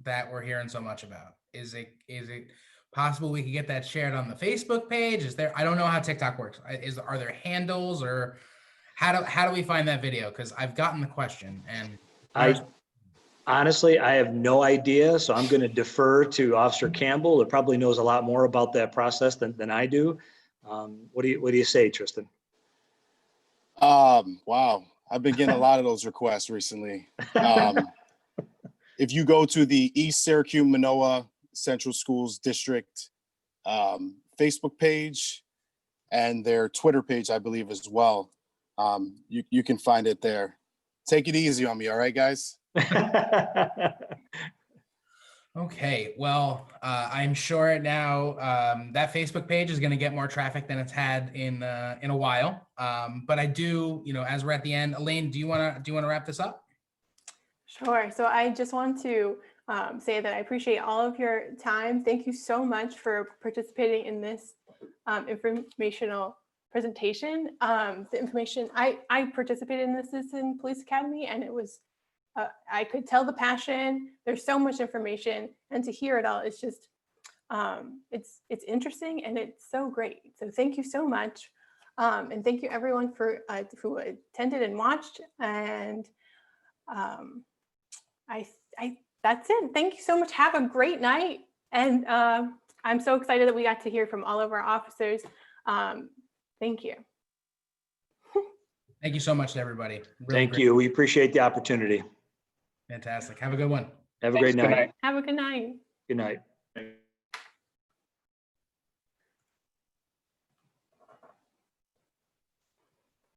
that we're hearing so much about? Is it possible we could get that shared on the Facebook page? I don't know how TikTok works. Are there handles, or how do we find that video? Because I've gotten the question, and honestly, I have no idea. So I'm going to defer to Officer Campbell, who probably knows a lot more about that process than I do. What do you say, Tristan? Wow. I've been getting a lot of those requests recently. If you go to the East Syracuse Manoa Central Schools District Facebook page and their Twitter page, I believe as well, you can find it there. Take it easy on me, all right, guys? Okay, well, I'm sure now that Facebook page is going to get more traffic than it's had in a while. But I do, you know, as we're at the end, Elaine, do you want to wrap this up? Sure. So I just want to say that I appreciate all of your time. Thank you so much for participating in this informational presentation. The information I participated in the Citizen Police Academy, and it was I could tell the passion. There's so much information, and to hear it all, it's just it's interesting and it's so great. So thank you so much, and thank you everyone for who attended and watched. And that's it. Thank you so much. Have a great night, and I'm so excited that we got to hear from all of our officers. Thank you. Thank you so much to everybody. Really Thank great. you. We appreciate the opportunity. Fantastic. Have a good one. Have a great night. Have a good night. Good night.